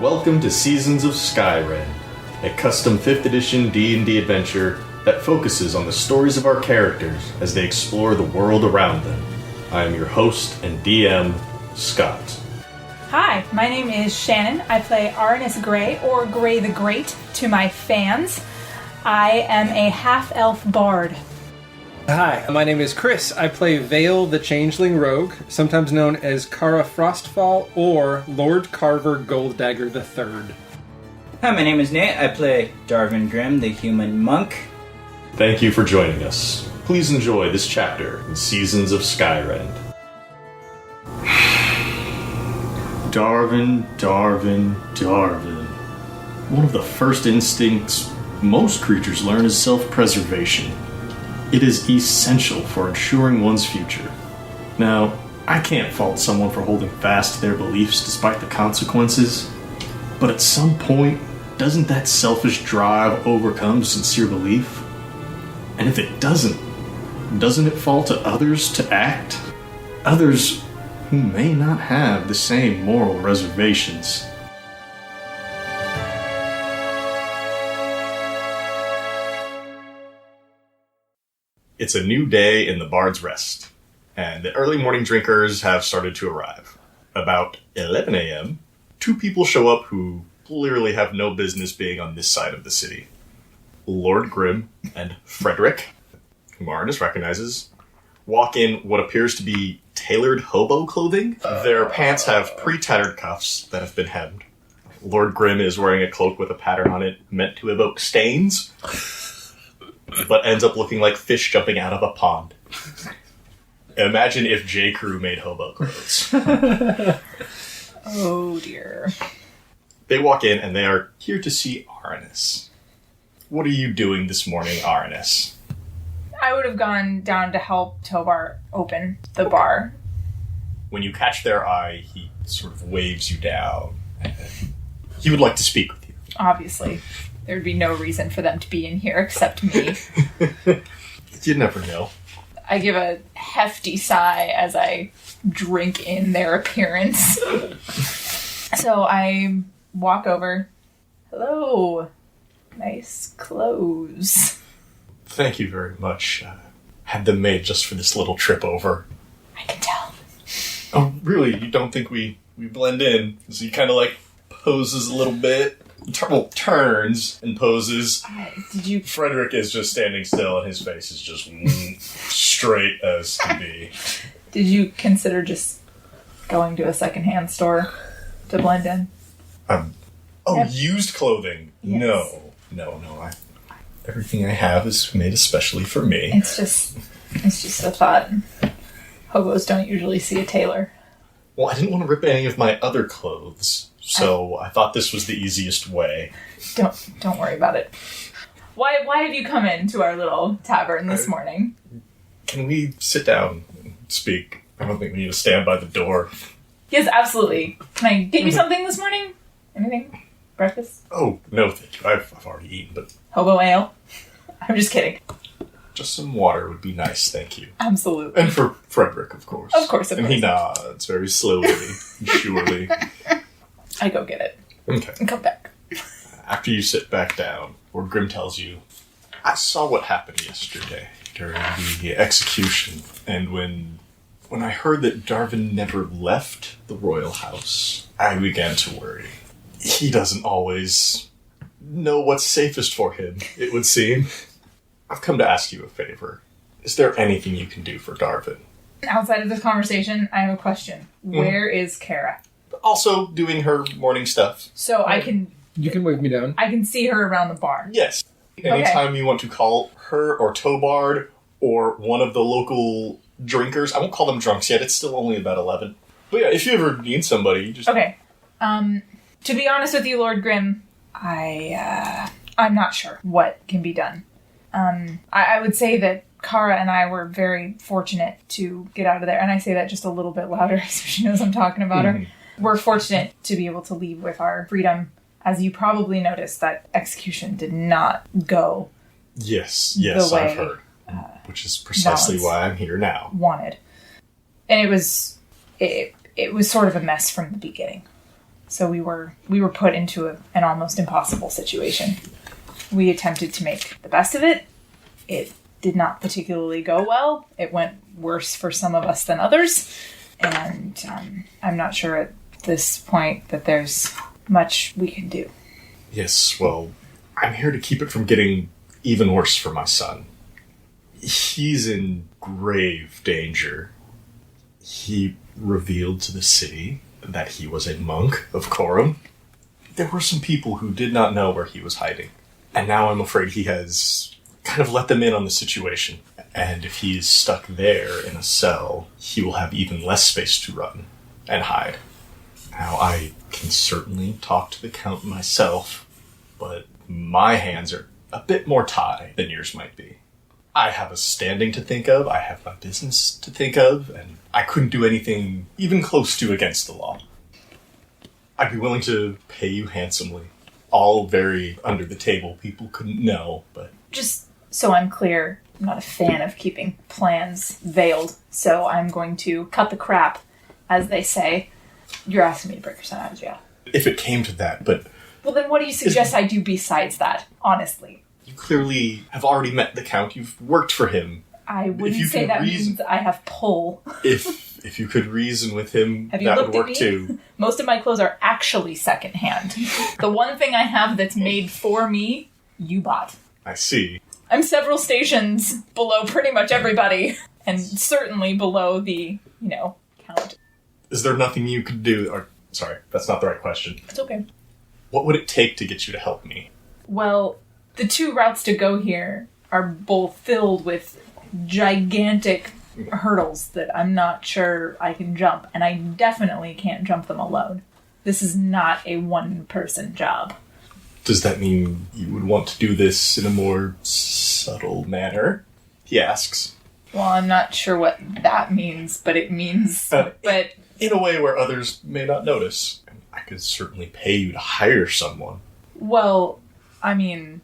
welcome to Seasons of Skyrend, a custom 5th edition D&D adventure that focuses on the stories of our characters as they explore the world around them. I am your host and DM, Scott. Hi, my name is Shannon. I play Arannis Grey, or Grey the Great, to my fans. I am a half-elf bard. Hi, my name is Chris. I play Veil the Changeling Rogue, sometimes known as Kara Frostfall or Lord Carver Golddagger III. Hi, my name is Nate. I play Darvin Grimm, the Human Monk. Thank you for joining us. Please enjoy this chapter in Seasons of Skyrend. Darvin. One of the first instincts most creatures learn is self-preservation. It is essential for ensuring one's future. Now, I can't fault someone for holding fast to their beliefs despite the consequences, but at some point, doesn't that selfish drive overcome sincere belief? And if it doesn't it fall to others to act? Others who may not have the same moral reservations. It's a new day in the Bard's Rest, and the early morning drinkers have started to arrive. About 11 a.m., 2 people show up who clearly have no business being on this side of the city. Lord Grimm and Frederick, whom Arannis recognizes, walk in what appears to be tailored hobo clothing. Their pants have pre-tattered cuffs that have been hemmed. Lord Grimm is wearing a cloak with a pattern on it meant to evoke stains, but ends up looking like fish jumping out of a pond. Imagine if J. Crew made hobo clothes. Oh dear. They walk in and they are here to see Arannis. What are you doing this morning, Arannis? I would have gone down to help Tobar open the bar. When you catch their eye, he sort of waves you down. He would like to speak with you. Obviously. There would be no reason for them to be in here except me. You never know. I give a hefty sigh as I drink in their appearance. So I walk over. Hello. Nice clothes. Thank you very much. Had them made just for this little trip over. I can tell. Oh, really? You don't think we blend in? So he kind of like poses a little bit. Turns and poses. Did you? Frederick is just standing still, and his face is just straight as can be. Did you consider just going to a secondhand store to blend in? Yep. Used clothing? Yes. No. Everything I have is made especially for me. It's just a thought. Hobos don't usually see a tailor. Well, I didn't want to rip any of my other clothes. So I thought this was the easiest way. Don't worry about it. Why have you come into our little tavern this morning? Can we sit down and speak? I don't think we need to stand by the door. Yes, absolutely. Can I get you something this morning? Anything? Breakfast? Oh, no, thank you. I've already eaten, but... Hobo ale? I'm just kidding. Just some water would be nice, thank you. Absolutely. And for Frederick, of course. Of course. And he nods very slowly and surely. I go get it. Okay. And come back. After you sit back down, Lord Grimm tells you, I saw what happened yesterday during the execution, and when I heard that Darvin never left the royal house, I began to worry. He doesn't always know what's safest for him, it would seem. I've come to ask you a favor. Is there anything you can do for Darvin? Outside of this conversation, I have a question. Where is Kara? Also doing her morning stuff. So I can... You can wave me down. I can see her around the bar. Yes. Anytime you want to call her or Tobard or one of the local drinkers, I won't call them drunks yet, it's still only about 11. But yeah, if you ever need somebody, just... Okay. To be honest with you, Lord Grimm, I'm not sure what can be done. I would say that Kara and I were very fortunate to get out of there, and I say that just a little bit louder so she knows I'm talking about her. We're fortunate to be able to leave with our freedom. As you probably noticed, that execution did not go Yes, the way, I've heard. Which is precisely why I'm here now. Wanted. And it was sort of a mess from the beginning. So we were put into an almost impossible situation. We attempted to make the best of it. It did not particularly go well. It went worse for some of us than others. And I'm not sure at this point that there's much we can do. Yes, well, I'm here to keep it from getting even worse for my son. He's in grave danger. He revealed to the city that he was a monk of Corum. There were some people who did not know where he was hiding. And now I'm afraid he has kind of let them in on the situation. And if he is stuck there in a cell, he will have even less space to run and hide. Now, I can certainly talk to the Count myself, but my hands are a bit more tied than yours might be. I have a standing to think of, I have my business to think of, and I couldn't do anything even close to against the law. I'd be willing to pay you handsomely. All very under the table. People couldn't know, but... Just so I'm clear, I'm not a fan of keeping plans veiled, so I'm going to cut the crap, as they say. You're asking me to break your son out of jail. If it came to that, but... Well, then what do you suggest I do besides that, honestly? You clearly have already met the Count. You've worked for him. I wouldn't say that means I have pull. If you could reason with him, have you that looked would work at me? too. Most of my clothes are actually secondhand. The one thing I have that's made for me, you bought. I see. I'm several stations below pretty much everybody. And certainly below the, Count. Is there nothing you could do? Or, sorry, that's not the right question. It's okay. What would it take to get you to help me? Well, the two routes to go here are both filled with gigantic hurdles that I'm not sure I can jump, and I definitely can't jump them alone. This is not a one-person job. Does that mean you would want to do this in a more subtle manner? He asks. Well, I'm not sure what that means, but it means... but in a way where others may not notice. I could certainly pay you to hire someone. Well, I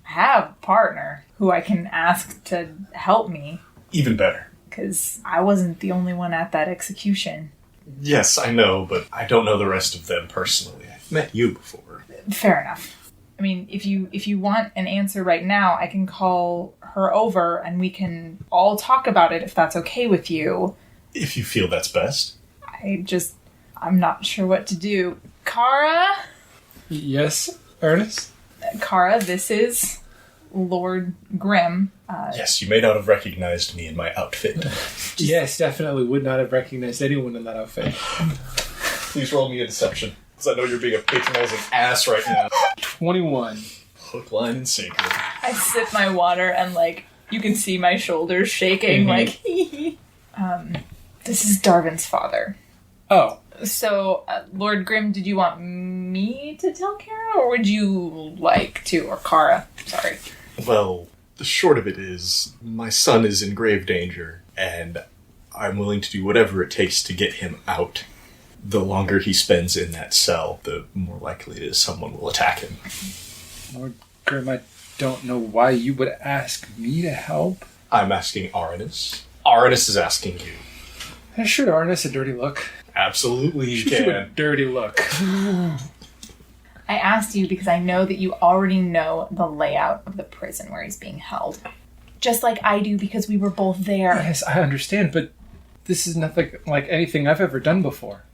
have a partner who I can ask to help me. Even better. Because I wasn't the only one at that execution. Yes, I know, but I don't know the rest of them personally. I've met you before. Fair enough. If you want an answer right now, I can call her over and we can all talk about it if that's okay with you. If you feel that's best. I'm not sure what to do. Kara? Yes, Ernest? Kara, this is Lord Grimm. Yes, you may not have recognized me in my outfit. Yes, definitely would not have recognized anyone in that outfit. Please roll me a deception, because I know you're being a patronizing ass right now. 21. Hook, line, and sinker. I sip my water and, you can see my shoulders shaking, this is Darvin's father. Oh. So, Lord Grimm, did you want me to tell Kara, or would you like to? Or Kara, sorry. Well, the short of it is, my son is in grave danger, and I'm willing to do whatever it takes to get him out. The longer he spends in that cell, the more likely it is someone will attack him. Lord Grimm, I don't know why you would ask me to help. I'm asking Arannis. Arannis is asking you. I shoot Arnis a dirty look. Absolutely you Shoot a can. dirty look. I asked you because I know that you already know the layout of the prison where he's being held. Just like I do because we were both there. Yes, I understand, but this is nothing like anything I've ever done before.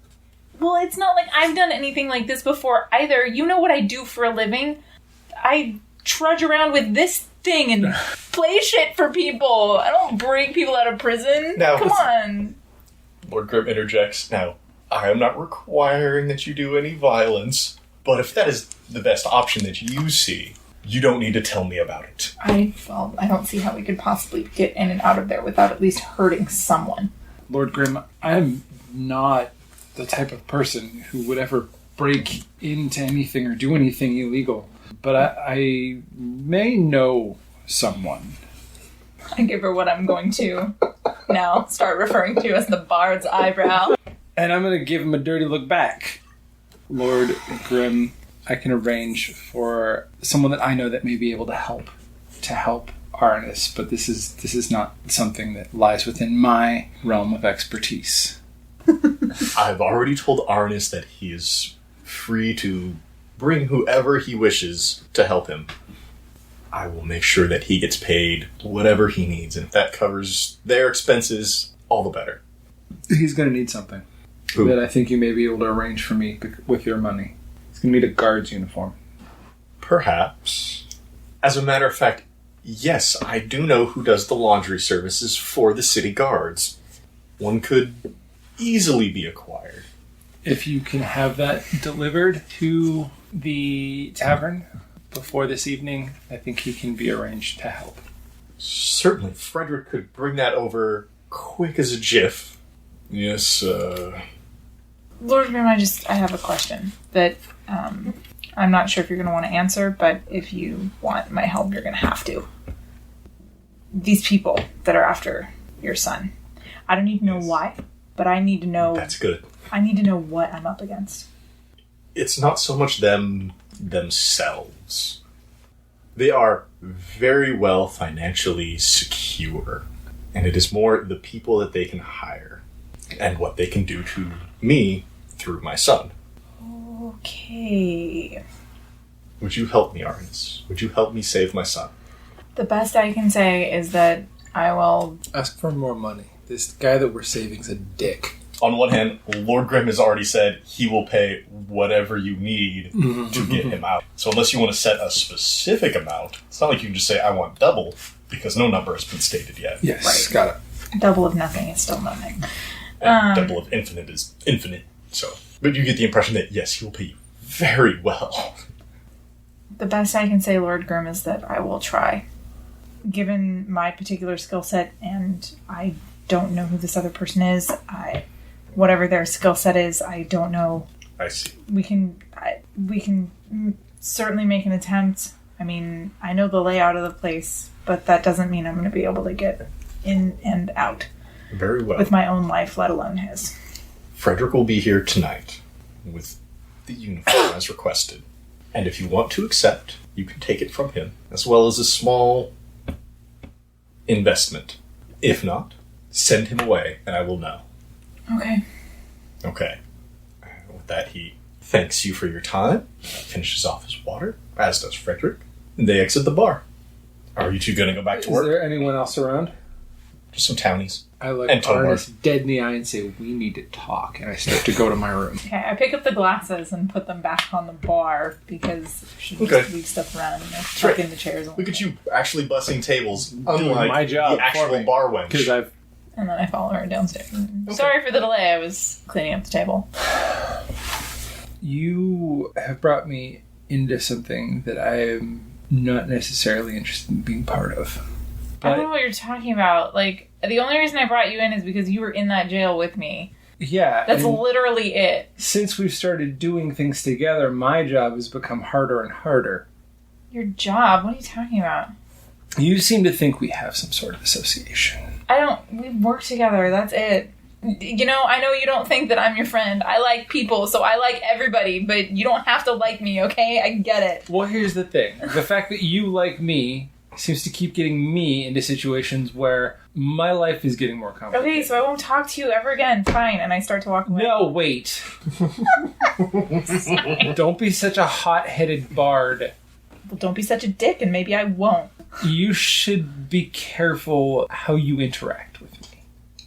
Well, it's not like I've done anything like this before either. You know what I do for a living? I trudge around with this thing and play shit for people. I don't break people out of prison. Now, come on. Lord Grimm interjects. Now, I am not requiring that you do any violence, but if that is the best option that you see, you don't need to tell me about it. I don't see how we could possibly get in and out of there without at least hurting someone. Lord Grimm, I'm not the type of person who would ever break into anything or do anything illegal, but I may know someone. I give her what I'm going to now start referring to as the bard's eyebrow. And I'm going to give him a dirty look back. Lord Grimm, I can arrange for someone that I know that may be able to help Arannis, but this is not something that lies within my realm of expertise. I've already told Arannis that he is free to bring whoever he wishes to help him. I will make sure that he gets paid whatever he needs, and if that covers their expenses, all the better. He's going to need something that I think you may be able to arrange for me with your money. He's going to need a guard's uniform. Perhaps. As a matter of fact, yes, I do know who does the laundry services for the city guards. One could easily be acquired. If you can have that delivered to the tavern before this evening, I think he can be arranged to help. Certainly, Frederick could bring that over quick as a jiff. Yes, Lord Grim, I have a question that I'm not sure if you're going to want to answer, but if you want my help, you're going to have to. These people that are after your son, I don't need to know why, but I need to know... That's good. I need to know what I'm up against. It's not so much them themselves. They are very well financially secure, and it is more the people that they can hire and what they can do to me through my son. Okay. Would you help me, Arannis? Would you help me save my son? The best I can say is that I will... Ask for more money. This guy that we're saving is a dick. On one hand, Lord Grim has already said he will pay whatever you need to get him out. So unless you want to set a specific amount, it's not like you can just say, I want double, because no number has been stated yet. Yes, Right. got it. Double of nothing is still nothing. And double of infinite is infinite. So, but you get the impression that, yes, he will pay you very well. The best I can say, Lord Grim, is that I will try. Given my particular skill set, and I don't know who this other person is, whatever their skill set is, I don't know. I see. We can certainly make an attempt. I mean, I know the layout of the place, but that doesn't mean I'm going to be able to get in and out Very well. with my own life, let alone his. Frederick will be here tonight with the uniform as requested. And if you want to accept, you can take it from him, as well as a small investment. If not, send him away, and I will know. Okay. Okay. With that, he thanks you for your time, finishes off his water, as does Frederick, and they exit the bar. Are you two going to go back to Is work? there anyone else around? Just some townies. I look And Tomar. Arnis dead in the eye and say, we need to talk. And I start to go to my room. Okay, I pick up the glasses and put them back on the bar because I should Okay. just leave stuff around and right. tuck in the chairs. Look at you actually bussing tables, Doing unlike my job the actual for me. bar wench. Because I've... And then I follow her downstairs. Sorry for the delay, I was cleaning up the table. You have brought me into something that I am not necessarily interested in being part of. I don't know what you're talking about. Like, the only reason I brought you in is because you were in that jail with me. Yeah. That's and literally it. since we've started doing things together, my job has become harder and harder. Your job? What are you talking about? You seem to think we have some sort of association. We work together, that's it. You know, I know you don't think that I'm your friend. I like people, so I like everybody, but you don't have to like me, okay? I get it. Well, here's the thing. The fact that you like me seems to keep getting me into situations where my life is getting more complicated. Okay, so I won't talk to you ever again. Fine. And I start to walk away. No, wait. Don't be such a hot-headed bard. Well, don't be such a dick, and maybe I won't. You should be careful how you interact with me.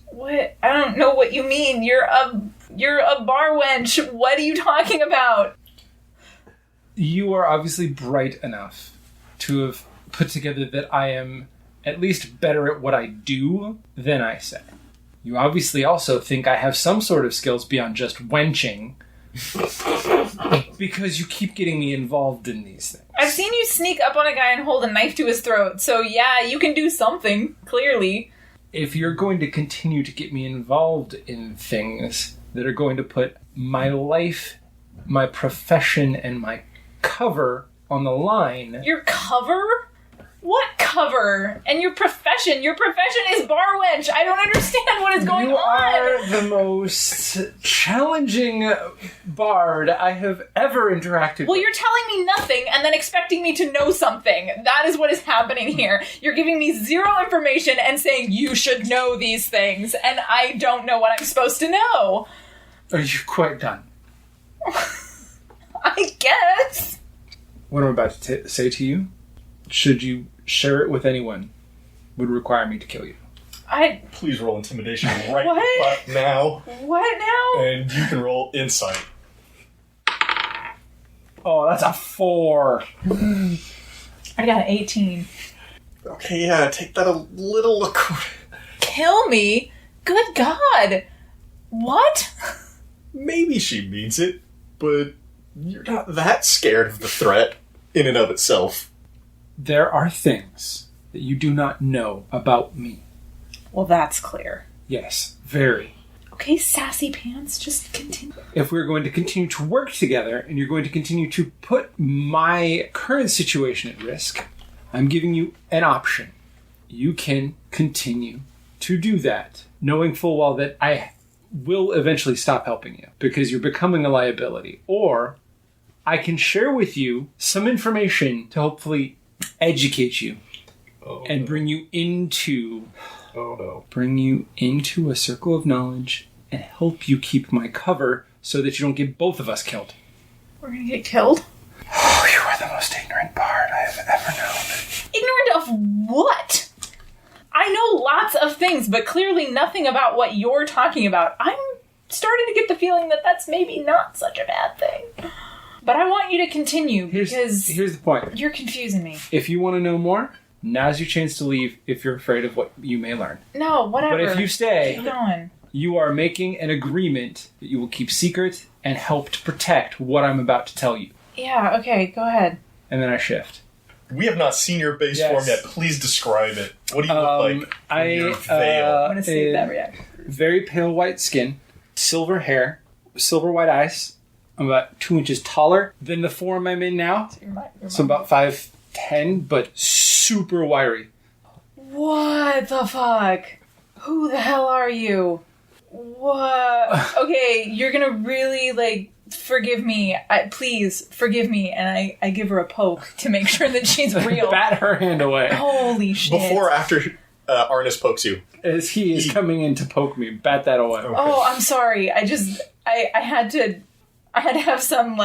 What? I don't know what you mean. You're a bar wench. What are you talking about? You are obviously bright enough to have put together that I am at least better at what I do than I say. You obviously also think I have some sort of skills beyond just wenching because you keep getting me involved in these things. I've seen you sneak up on a guy and hold a knife to his throat, so yeah, you can do something, clearly. If you're going to continue to get me involved in things that are going to put my life, my profession, and my cover on the line... Your cover? What cover? And your profession? Your profession is bar wench. I don't understand what is going You on. are the most challenging bard I have ever interacted Well, with. you're telling me nothing and then expecting me to know something. That is what is happening here. You're giving me zero information and saying you should know these things, and I don't know what I'm supposed to know. Are you quite done? I guess. What I'm about to say to you, should you share it with anyone, would require me to kill you. Please roll intimidation right What? now. What now? And you can roll insight. Oh, that's a 4. I got an 18. Okay, yeah, take that a little... Kill me? Good God. What? Maybe she means it, but you're not that scared of the threat in and of itself. There are things that you do not know about me. Well, that's clear. Yes, very. Okay, sassy pants, just continue. If we're going to continue to work together and you're going to continue to put my current situation at risk, I'm giving you an option. You can continue to do that, knowing full well that I will eventually stop helping you because you're becoming a liability. Or I can share with you some information to hopefully educate you and bring you into a circle of knowledge and help you keep my cover so that you don't get both of us killed. We're gonna get killed? Oh, you are the most ignorant bard I have ever known. Ignorant of what? I know lots of things, but clearly nothing about what you're talking about. I'm starting to get the feeling that that's maybe not such a bad thing. But I want you to continue because here's the point. You're confusing me. If you want to know more, now's your chance to leave if you're afraid of what you may learn. No, whatever. But if you stay, keep going. You are making an agreement that you will keep secret and help to protect what I'm about to tell you. Yeah, okay, go ahead. And then I shift. We have not seen your base form yet. Please describe it. What do you look like in your veil? I'm going to save that reaction. Very pale white skin, silver hair, silver white eyes. I'm about 2 inches taller than the form I'm in now. So about 5'10", but super wiry. What the fuck? Who the hell are you? What? Okay, you're gonna really, forgive me. Please, forgive me. And I give her a poke to make sure that she's real. Bat her hand away. Holy shit. Before or after Arannis pokes you? As he is coming in to poke me, bat that away. Okay. Oh, I'm sorry. I had to have some,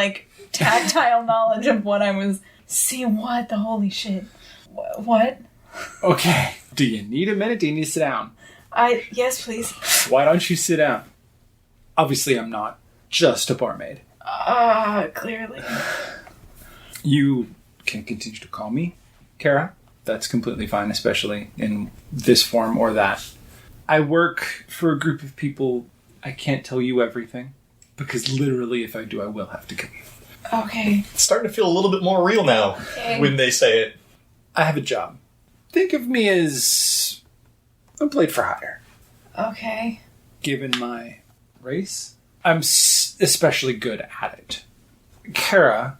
tactile knowledge of what I was seeing. What the holy shit? What? Okay. Do you need a minute? Do you need to sit down? Yes, please. Why don't you sit down? Obviously, I'm not just a barmaid. Clearly. You can continue to call me Kara. That's completely fine, especially in this form or that. I work for a group of people. I can't tell you everything, because literally if I do, I will have to kill you. Okay. It's starting to feel a little bit more real now when they say it. I have a job. Think of me as a blade for hire. Okay. Given my race, I'm especially good at it. Kara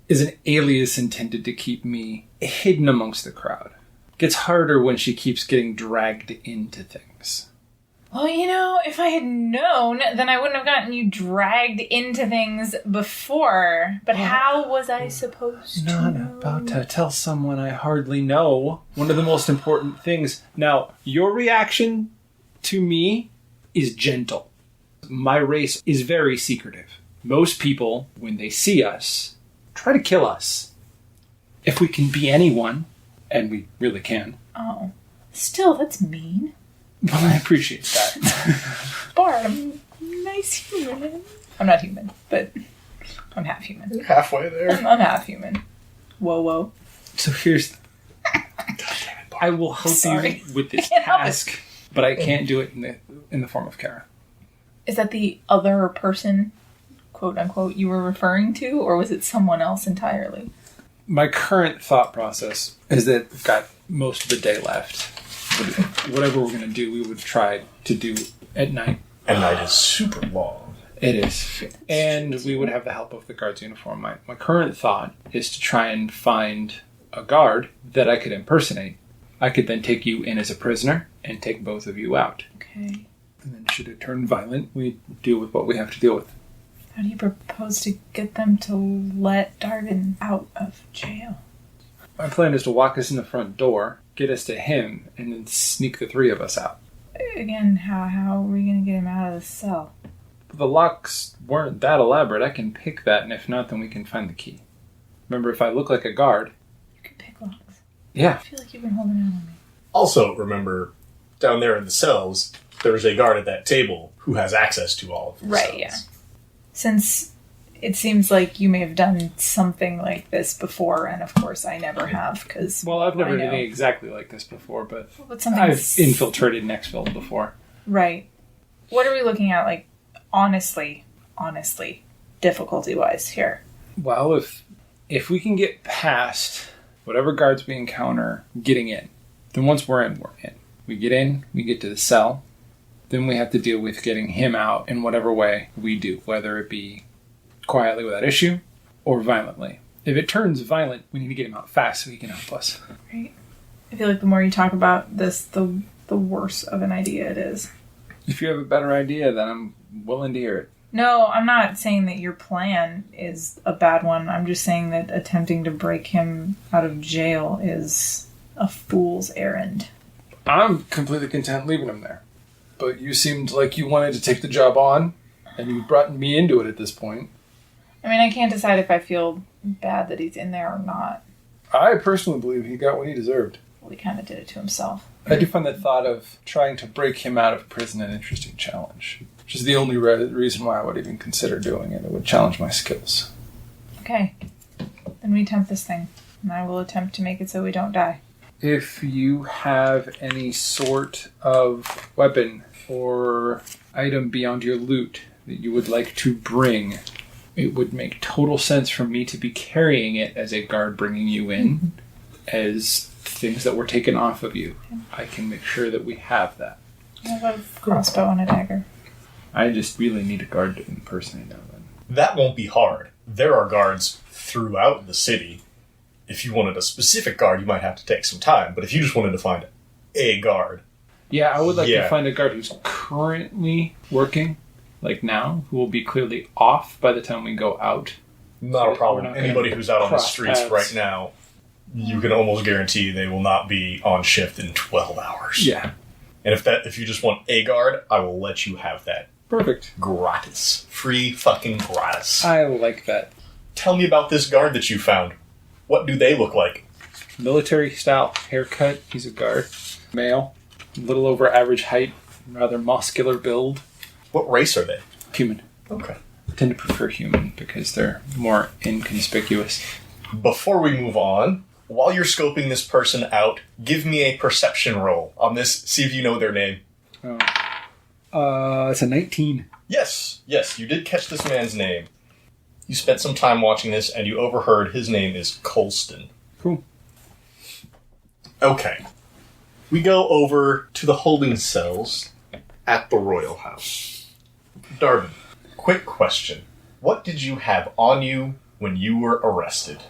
is an alias intended to keep me hidden amongst the crowd. Gets harder when she keeps getting dragged into things. Well, if I had known, then I wouldn't have gotten you dragged into things before. But how was I supposed to? Not about to tell someone I hardly know. One of the most important things. Now, your reaction to me is gentle. My race is very secretive. Most people, when they see us, try to kill us. If we can be anyone, and we really can. Oh. Still, that's mean. Well, I appreciate that. Bard, I'm a nice human. I'm not human, but I'm half human. You're halfway there. I'm half human. Whoa. So here's... God damn it, Bard. I will help you with this task, but I can't do it in the form of Kara. Is that the other person, quote unquote, you were referring to, or was it someone else entirely? My current thought process is that we've got most of the day left. Whatever we're going to do, we would try to do at night. And night is super long. It is. And we would have the help of the guard's uniform. My current thought is to try and find a guard that I could impersonate. I could then take you in as a prisoner and take both of you out. Okay. And then should it turn violent, we deal with what we have to deal with. How do you propose to get them to let Darvin out of jail? My plan is to walk us in the front door, get us to him, and then sneak the three of us out. Again, how are we going to get him out of the cell? But the locks weren't that elaborate. I can pick that, and if not, then we can find the key. Remember, if I look like a guard... You can pick locks. Yeah. I feel like you've been holding out on me. Also, remember, down there in the cells, there's a guard at that table who has access to all of the cells. Right, yeah. Since it seems like you may have done something like this before, and of course I never have, because... Well, I've never done anything exactly like this before, but something I've infiltrated Nextville before. Right. What are we looking at, like, honestly, difficulty-wise here? Well, if we can get past whatever guards we encounter getting in, then once we're in, we're in. We get in, we get to the cell, then we have to deal with getting him out in whatever way we do, whether it be quietly without issue or violently. If it turns violent, we need to get him out fast so he can help us. Right. I feel like the more you talk about this, the worse of an idea it is. If you have a better idea, then I'm willing to hear it. No, I'm not saying that your plan is a bad one. I'm just saying that attempting to break him out of jail is a fool's errand. I'm completely content leaving him there. But you seemed like you wanted to take the job on, and you brought me into it at this point. I mean, I can't decide if I feel bad that he's in there or not. I personally believe he got what he deserved. Well, he kind of did it to himself. I do find the thought of trying to break him out of prison an interesting challenge. Which is the only reason why I would even consider doing it. It would challenge my skills. Okay. Then we attempt this thing. And I will attempt to make it so we don't die. If you have any sort of weapon or item beyond your loot that you would like to bring, it would make total sense for me to be carrying it as a guard bringing you in, as things that were taken off of you. I can make sure that we have that. I have a crossbow and a dagger. I just really need a guard to impersonate now then. That won't be hard. There are guards throughout the city. If you wanted a specific guard, you might have to take some time. But if you just wanted to find a guard... Yeah, I would like to find a guard who's currently working, like now, who will be clearly off by the time we go out. Not a problem. Anybody who's out on the streets right now, you can almost guarantee they will not be on shift in 12 hours. Yeah. And if you just want a guard, I will let you have that. Perfect. Gratis. Free fucking gratis. I like that. Tell me about this guard that you found. What do they look like? Military style haircut. He's a guard. Male. A little over average height. Rather muscular build. What race are they? Human. Okay. I tend to prefer human because they're more inconspicuous. Before we move on, while you're scoping this person out, give me a perception roll on this. See if you know their name. It's a 19. Yes, you did catch this man's name. You spent some time watching this, and you overheard his name is Colston. Cool. Okay. We go over to the holding cells at the Royal House. Darvin, quick question. What did you have on you when you were arrested?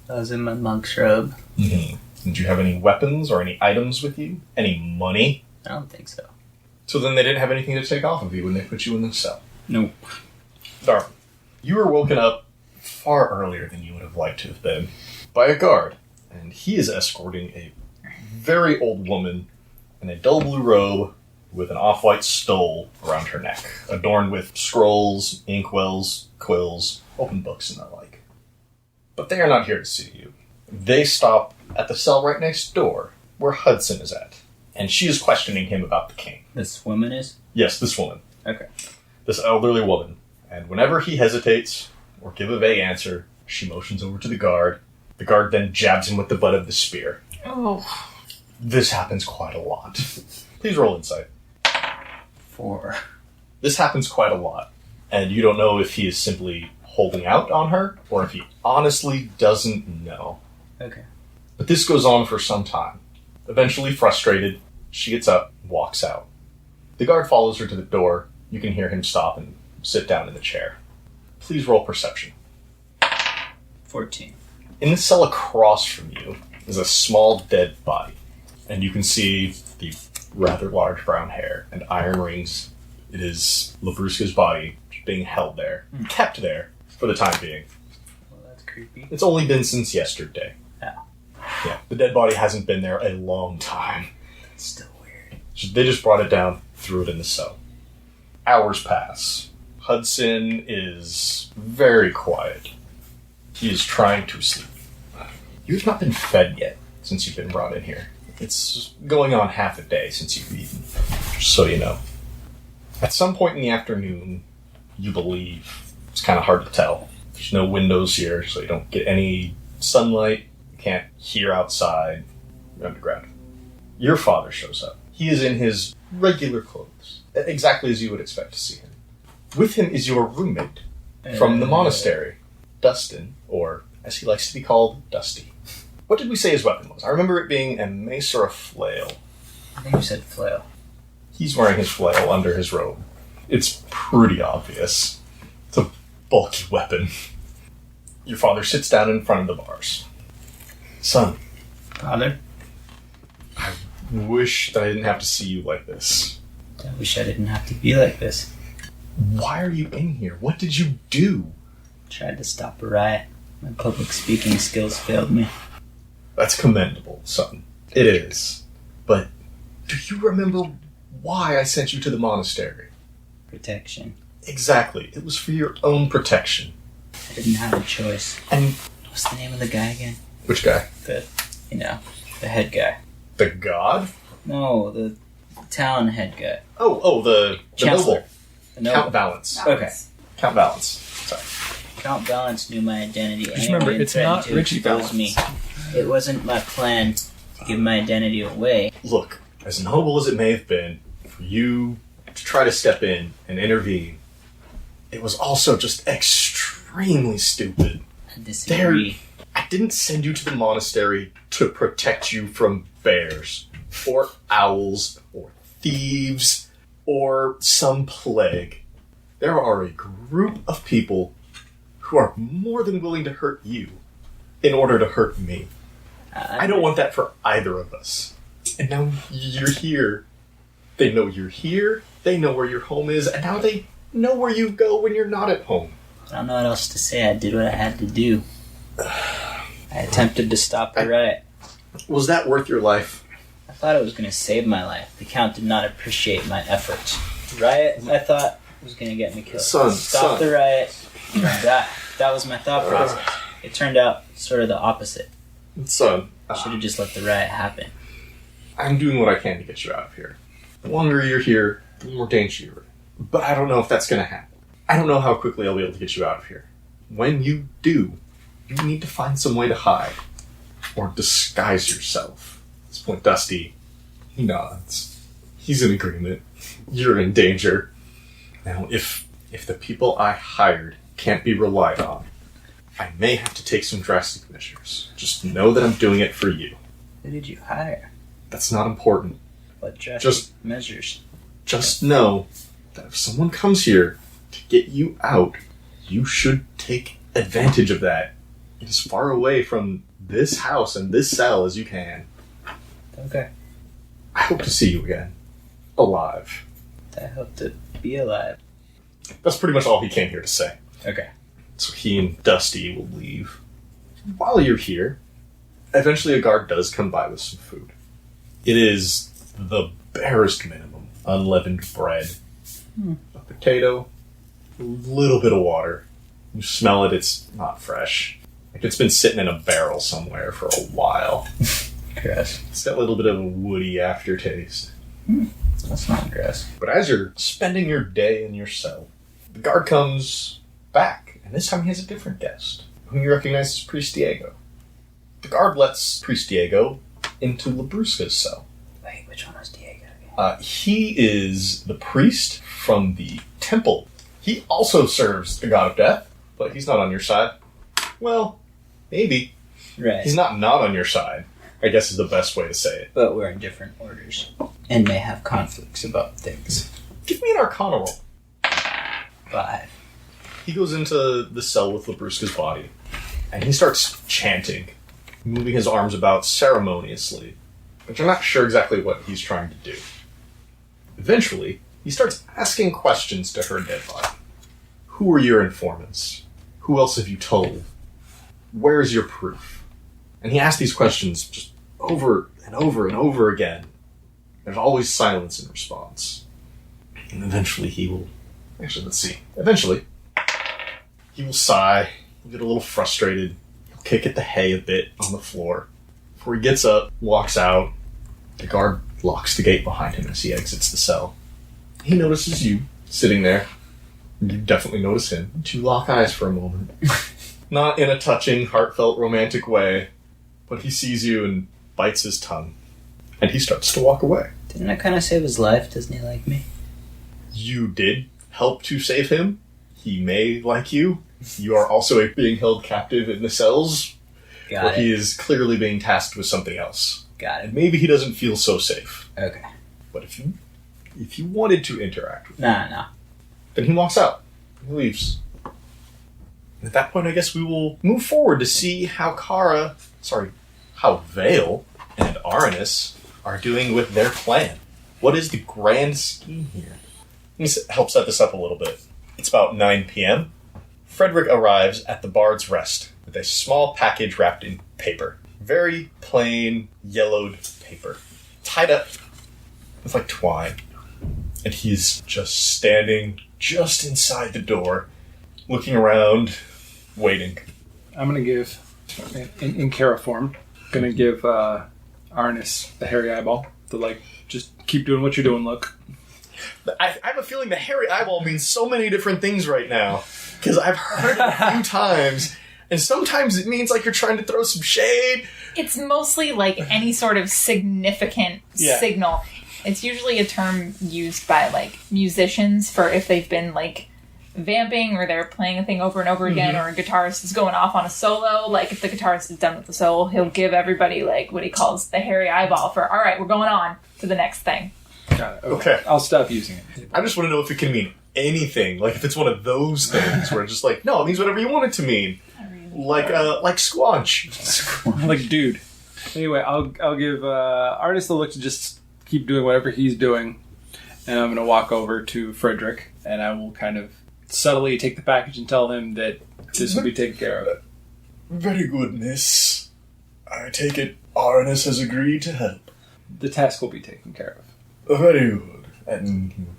I was in my monk's robe. Mm-hmm. Did you have any weapons or any items with you? Any money? I don't think so. So then they didn't have anything to take off of you when they put you in the cell? Nope. Darvin, you were woken up far earlier than you would have liked to have been by a guard. And he is escorting a very old woman in a dull blue robe with an off-white stole around her neck, adorned with scrolls, inkwells, quills, open books, and the like. But they are not here to see you. They stop at the cell right next door, where Hudson is at. And she is questioning him about the king. This woman is? Yes, this woman. Okay. This elderly woman. And whenever he hesitates or give a vague answer, she motions over to the guard. The guard then jabs him with the butt of the spear. Oh. This happens quite a lot. Please roll insight. 4. This happens quite a lot. And you don't know if he is simply holding out on her or if he honestly doesn't know. Okay. But this goes on for some time. Eventually, frustrated, she gets up and walks out. The guard follows her to the door. You can hear him stop and sit down in the chair. Please roll perception. 14. In the cell across from you is a small dead body. And you can see the rather large brown hair and iron rings. It is Labruska's body being held there, kept there for the time being. Well, that's creepy. It's only been since yesterday. Yeah, the dead body hasn't been there a long time. It's still weird. They just brought it down, threw it in the cell. Hours pass. Hudson is very quiet. He is trying to sleep. You've not been fed yet since you've been brought in here. It's going on half a day since you've eaten, just so you know. At some point in the afternoon, you believe, it's kind of hard to tell. There's no windows here, so you don't get any sunlight. You can't hear outside. You're underground. Your father shows up. He is in his regular clothes, exactly as you would expect to see him. With him is your roommate from the monastery, Dustin, or as he likes to be called, Dusty. What did we say his weapon was? I remember it being a mace or a flail. I think you said flail. He's wearing his flail under his robe. It's pretty obvious. It's a bulky weapon. Your father sits down in front of the bars. Son. Father? I wish that I didn't have to see you like this. I wish I didn't have to be like this. Why are you in here? What did you do? Tried to stop a riot. My public speaking skills failed me. That's commendable, son. It is. But do you remember why I sent you to the monastery? Protection. Exactly. It was for your own protection. I didn't have a choice. And What's the name of the guy again? which guy? The head guy. The god? No, the town head guy. The Chancellor. noble. The noble. Count Balance. Okay. Count Balance. Sorry. Count Balance knew my identity. Just remember, and it's threatened not to Richie expose me. It wasn't my plan to give my identity away. Look, as noble as it may have been, for you to try to step in and intervene, it was also just extremely stupid. I disagree. I didn't send you to the monastery to protect you from bears, or owls, or thieves, or some plague. There are a group of people who are more than willing to hurt you in order to hurt me. I don't want that for either of us. And now you're here. They know you're here, they know where your home is, and now they know where you go when you're not at home. I don't know what else to say. I did what I had to do. I attempted to stop the riot. Was that worth your life? I thought it was going to save my life. The Count did not appreciate my efforts. The riot, I thought, was going to get me killed. Stop the riot. That was my thought process. It turned out sort of the opposite. Son, I should have just let the riot happen. I'm doing what I can to get you out of here. The longer you're here, the more danger you're in. But I don't know if that's going to happen. I don't know how quickly I'll be able to get you out of here. When you do, you need to find some way to hide. Or disguise yourself. At this point, Dusty, he nods. He's in agreement. You're in danger. Now, if the people I hired can't be relied on, I may have to take some drastic measures. Just know that I'm doing it for you. Who did you hire? That's not important. What drastic measures? Just know that if someone comes here to get you out, you should take advantage of that. Get as far away from this house and this cell as you can. Okay. I hope to see you again. Alive. I hope to be alive. That's pretty much all he came here to say. Okay. So he and Dusty will leave. While you're here, eventually a guard does come by with some food. It is the barest minimum. Unleavened bread. A potato. A little bit of water. You smell it, it's not fresh. Like it's been sitting in a barrel somewhere for a while. Gross. It's got a little bit of a woody aftertaste. That's not gross. But as you're spending your day in your cell, the guard comes back, and this time he has a different guest, whom you recognize as Priest Diego. The guard lets Priest Diego into Labrusca's cell. Wait, which one was Diego again? He is the priest from the temple. He also serves the god of death, but he's not on your side. Well, maybe. Right. He's not on your side, I guess is the best way to say it. But we're in different orders. And may have conflicts about things. Give me an Arcana roll. 5. He goes into the cell with Labrusca's body, and he starts chanting, moving his arms about ceremoniously, but you're not sure exactly what he's trying to do. Eventually, he starts asking questions to her dead body. Who are your informants? Who else have you told? Where's your proof? And he asks these questions just over and over and over again. There's always silence in response. And eventually he will Actually, let's see. Eventually, he will sigh. He'll get a little frustrated. He'll kick at the hay a bit on the floor. Before he gets up, walks out. The guard locks the gate behind him as he exits the cell. He notices you sitting there. You definitely notice him. You lock eyes for a moment. Not in a touching, heartfelt, romantic way, but he sees you and bites his tongue. And he starts to walk away. Didn't I kind of save his life? Doesn't he like me? You did help to save him. He may like you. You are also being held captive in the cells. Where he is clearly being tasked with something else. Got it. And maybe he doesn't feel so safe. Okay. But if you wanted to interact with him, Nah. then he walks out. He leaves. And at that point, I guess we will move forward to see how Veil and Arannis are doing with their plan. What is the grand scheme here? Let me help set this up a little bit. It's about 9 p.m. Frederick arrives at the Bard's Rest with a small package wrapped in paper. Very plain, yellowed paper. Tied up with, twine. And he's just standing just inside the door, looking around, waiting. I'm going to give, in Kara form, going to give Arannis the hairy eyeball. Just keep doing what you're doing, look. I have a feeling the hairy eyeball means so many different things right now. Because I've heard it a few times, and sometimes it means you're trying to throw some shade. It's mostly any sort of significant signal. It's usually a term used by musicians for if they've been vamping or they're playing a thing over and over again, or a guitarist is going off on a solo. If the guitarist is done with the solo, he'll give everybody what he calls the hairy eyeball for, all right, we're going on to the next thing. Got it. Okay. I'll stop using it. I just want to know if it can mean anything. If it's one of those things where it's just no, it means whatever you want it to mean. Like squanch. Like dude. Anyway, I'll give Artist the look to just keep doing whatever he's doing, and I'm going to walk over to Frederick, and I will kind of subtly take the package and tell him that this will be taken care of. Very good, miss. I take it Arannis has agreed to help. The task will be taken care of. Very good. And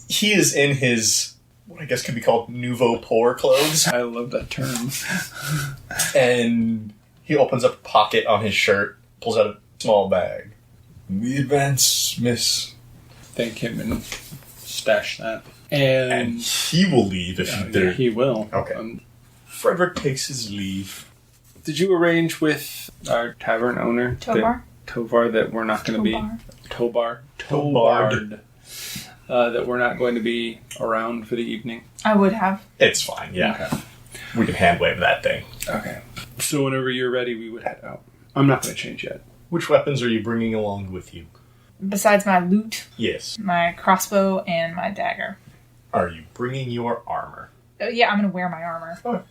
he is in his, what I guess could be called nouveau pour clothes. I love that term. And he opens up a pocket on his shirt, pulls out a small bag. We advance, miss. Thank him and stash that. And he will leave if yeah, he will. Okay. Frederick takes his leave. Did you arrange with our tavern owner? Tovar, that we're not going to be... Tobard. That we're not going to be around for the evening. I would have. It's fine, yeah. Okay. We can hand wave that thing. Okay. So whenever you're ready, we would head out. I'm not going to change yet. Which weapons are you bringing along with you? Besides my loot? Yes. My crossbow and my dagger. Are you bringing your armor? Yeah, I'm going to wear my armor. Okay.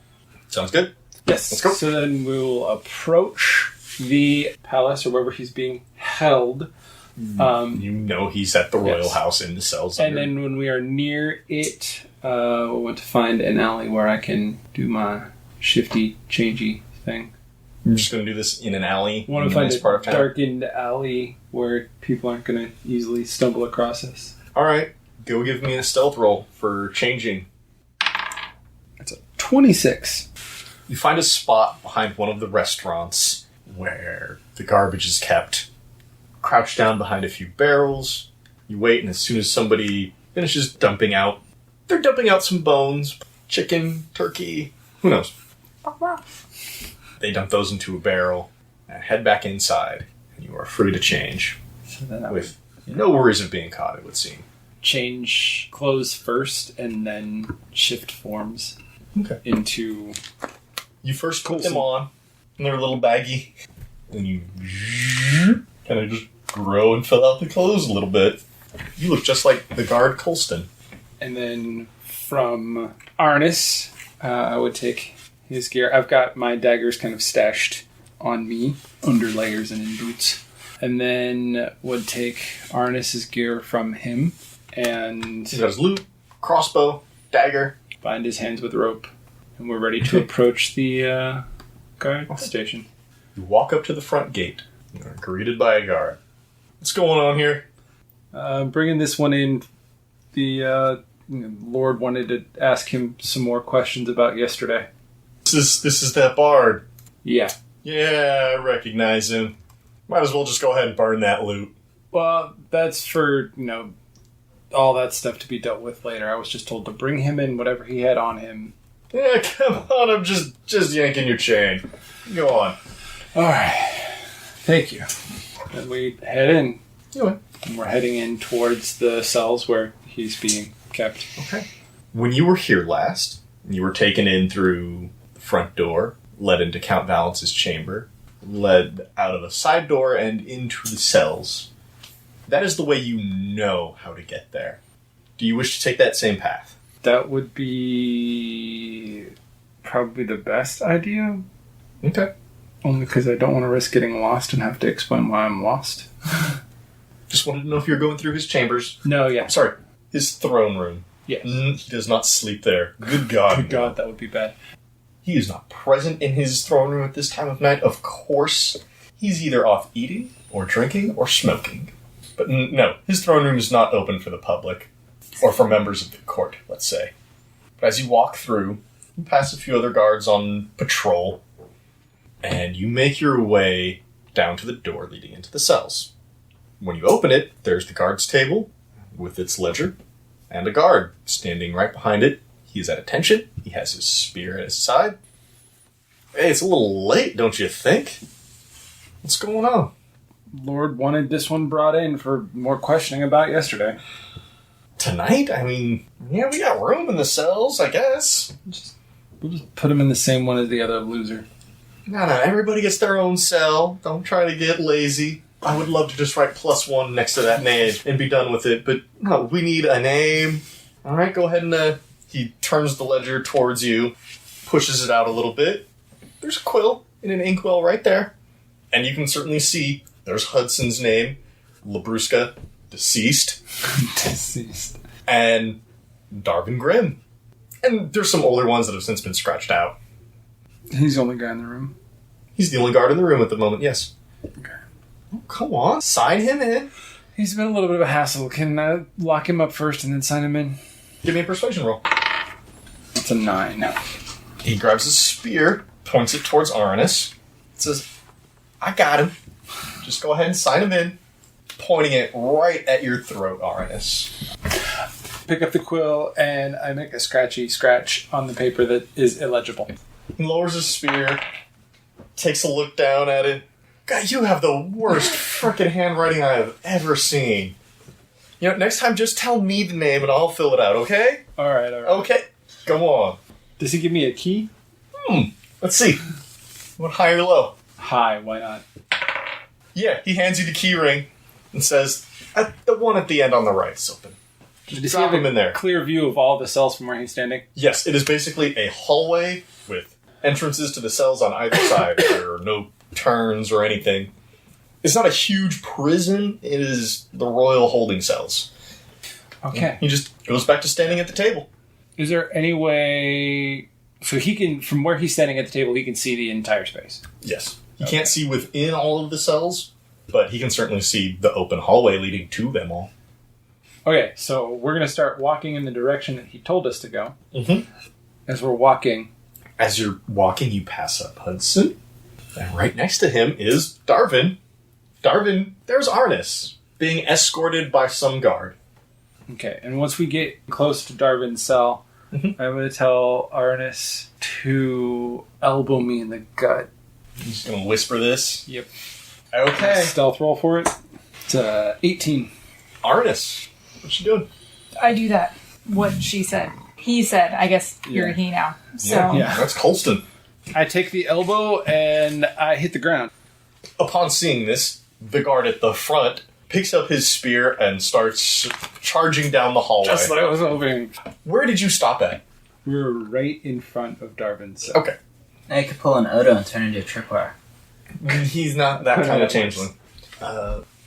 Sounds good. Yes. Let's go. So then we'll approach the palace or wherever he's being held. He's at the royal house in the cells. And then when we are near it, we want to find an alley where I can do my shifty, changey thing. I'm just going to do this in an alley. I want to find a darkened alley where people aren't going to easily stumble across us. All right. Go give me a stealth roll for changing. That's a 26. You find a spot behind one of the restaurants where the garbage is kept. Crouch down behind a few barrels. You wait, and as soon as somebody finishes dumping out, they're dumping out some bones, chicken, turkey, who knows. They dump those into a barrel and head back inside, and you are free to change. So then with no worries of being caught, it would seem. Change clothes first, and then shift forms into... You first put them on, and they're a little baggy. Then you kind of just grow and fill out the clothes a little bit. You look just like the guard Colston. And then from Arnis, I would take his gear. I've got my daggers kind of stashed on me, under layers and in boots. And then would take Arnis's gear from him. And he's got his loot, crossbow, dagger. Bind his hands with rope. And we're ready to approach the guard station. You walk up to the front gate. You are greeted by a guard. What's going on here? Bringing this one in. The Lord wanted to ask him some more questions about yesterday. This is that bard. Yeah. Yeah, I recognize him. Might as well just go ahead and burn that loot. Well, that's for, all that stuff to be dealt with later. I was just told to bring him in whatever he had on him. Yeah, come on, I'm just yanking your chain. Go on. Alright. Thank you. And we head in. Anyway. And we're heading in towards the cells where he's being kept. Okay. When you were here last, you were taken in through the front door, led into Count Valence's chamber, led out of a side door and into the cells. That is the way you know how to get there. Do you wish to take that same path? That would be probably the best idea. Okay. Only because I don't want to risk getting lost and have to explain why I'm lost. Just wanted to know if you're going through his chambers. No, yeah. Sorry, his throne room. Yes. He does not sleep there. Good God. Good God, that would be bad. He is not present in his throne room at this time of night. Of course, he's either off eating or drinking or smoking. But no, his throne room is not open for the public. Or for members of the court, let's say. But as you walk through, you pass a few other guards on patrol, and you make your way down to the door leading into the cells. When you open it, there's the guard's table with its ledger, and a guard standing right behind it. He is at attention. He has his spear at his side. Hey, it's a little late, don't you think? What's going on? Lord wanted this one brought in for more questioning about yesterday. Tonight? I mean, yeah, we got room in the cells, I guess. We'll just put him in the same one as the other loser. No, everybody gets their own cell. Don't try to get lazy. I would love to just write +1 next to that name and be done with it, but no, we need a name. Alright, go ahead and, he turns the ledger towards you, pushes it out a little bit. There's a quill in an inkwell right there. And you can certainly see there's Hudson's name, Labruska, deceased. Deceased. And Darvin Grimm. And there's some older ones that have since been scratched out. He's the only guy in the room. He's the only guard in the room at the moment, yes. Okay. Oh, come on, sign him in. He's been a little bit of a hassle. Can I lock him up first and then sign him in? Give me a persuasion roll. It's a 9. He grabs his spear, points it towards Arannis, says, I got him. Just go ahead and sign him in. Pointing it right at your throat, Arannis. Pick up the quill, and I make a scratchy scratch on the paper that is illegible. He lowers his spear, takes a look down at it. God, you have the worst frickin' handwriting I have ever seen. You know, next time just tell me the name and I'll fill it out, okay? Alright. Okay, go on. Does he give me a key? Let's see. What, high or low? High, why not? Yeah, he hands you the key ring and says, the one at the end on the right is open. Does drop he have him in there. Clear view of all the cells from where he's standing? Yes, it is basically a hallway with entrances to the cells on either side. There are no turns or anything. It's not a huge prison. It is the royal holding cells. Okay. He just goes back to standing at the table. Is there any way... So he can, from where he's standing at the table, he can see the entire space? Yes. He can't see within all of the cells, but he can certainly see the open hallway leading to them all. Okay, so we're going to start walking in the direction that he told us to go. Mm-hmm. As we're walking... As you're walking, you pass up Hudson, and right next to him is Darvin. Darvin, there's Arannis, being escorted by some guard. Okay, and once we get close to Darvin's cell, I'm going to tell Arannis to elbow me in the gut. I'm just going to whisper this. Yep. Okay. Stealth roll for it. It's 18. Arannis, what you doing? I do that. What she said. He said. I guess you're a he now. So Yeah. That's Colston. I take the elbow and I hit the ground. Upon seeing this, the guard at the front picks up his spear and starts charging down the hallway. Just what I was hoping. Where did you stop at? We were right in front of Darvin's cell. Okay. Now you could pull an Odo and turn into a tripwire. He's not that kind of changeling.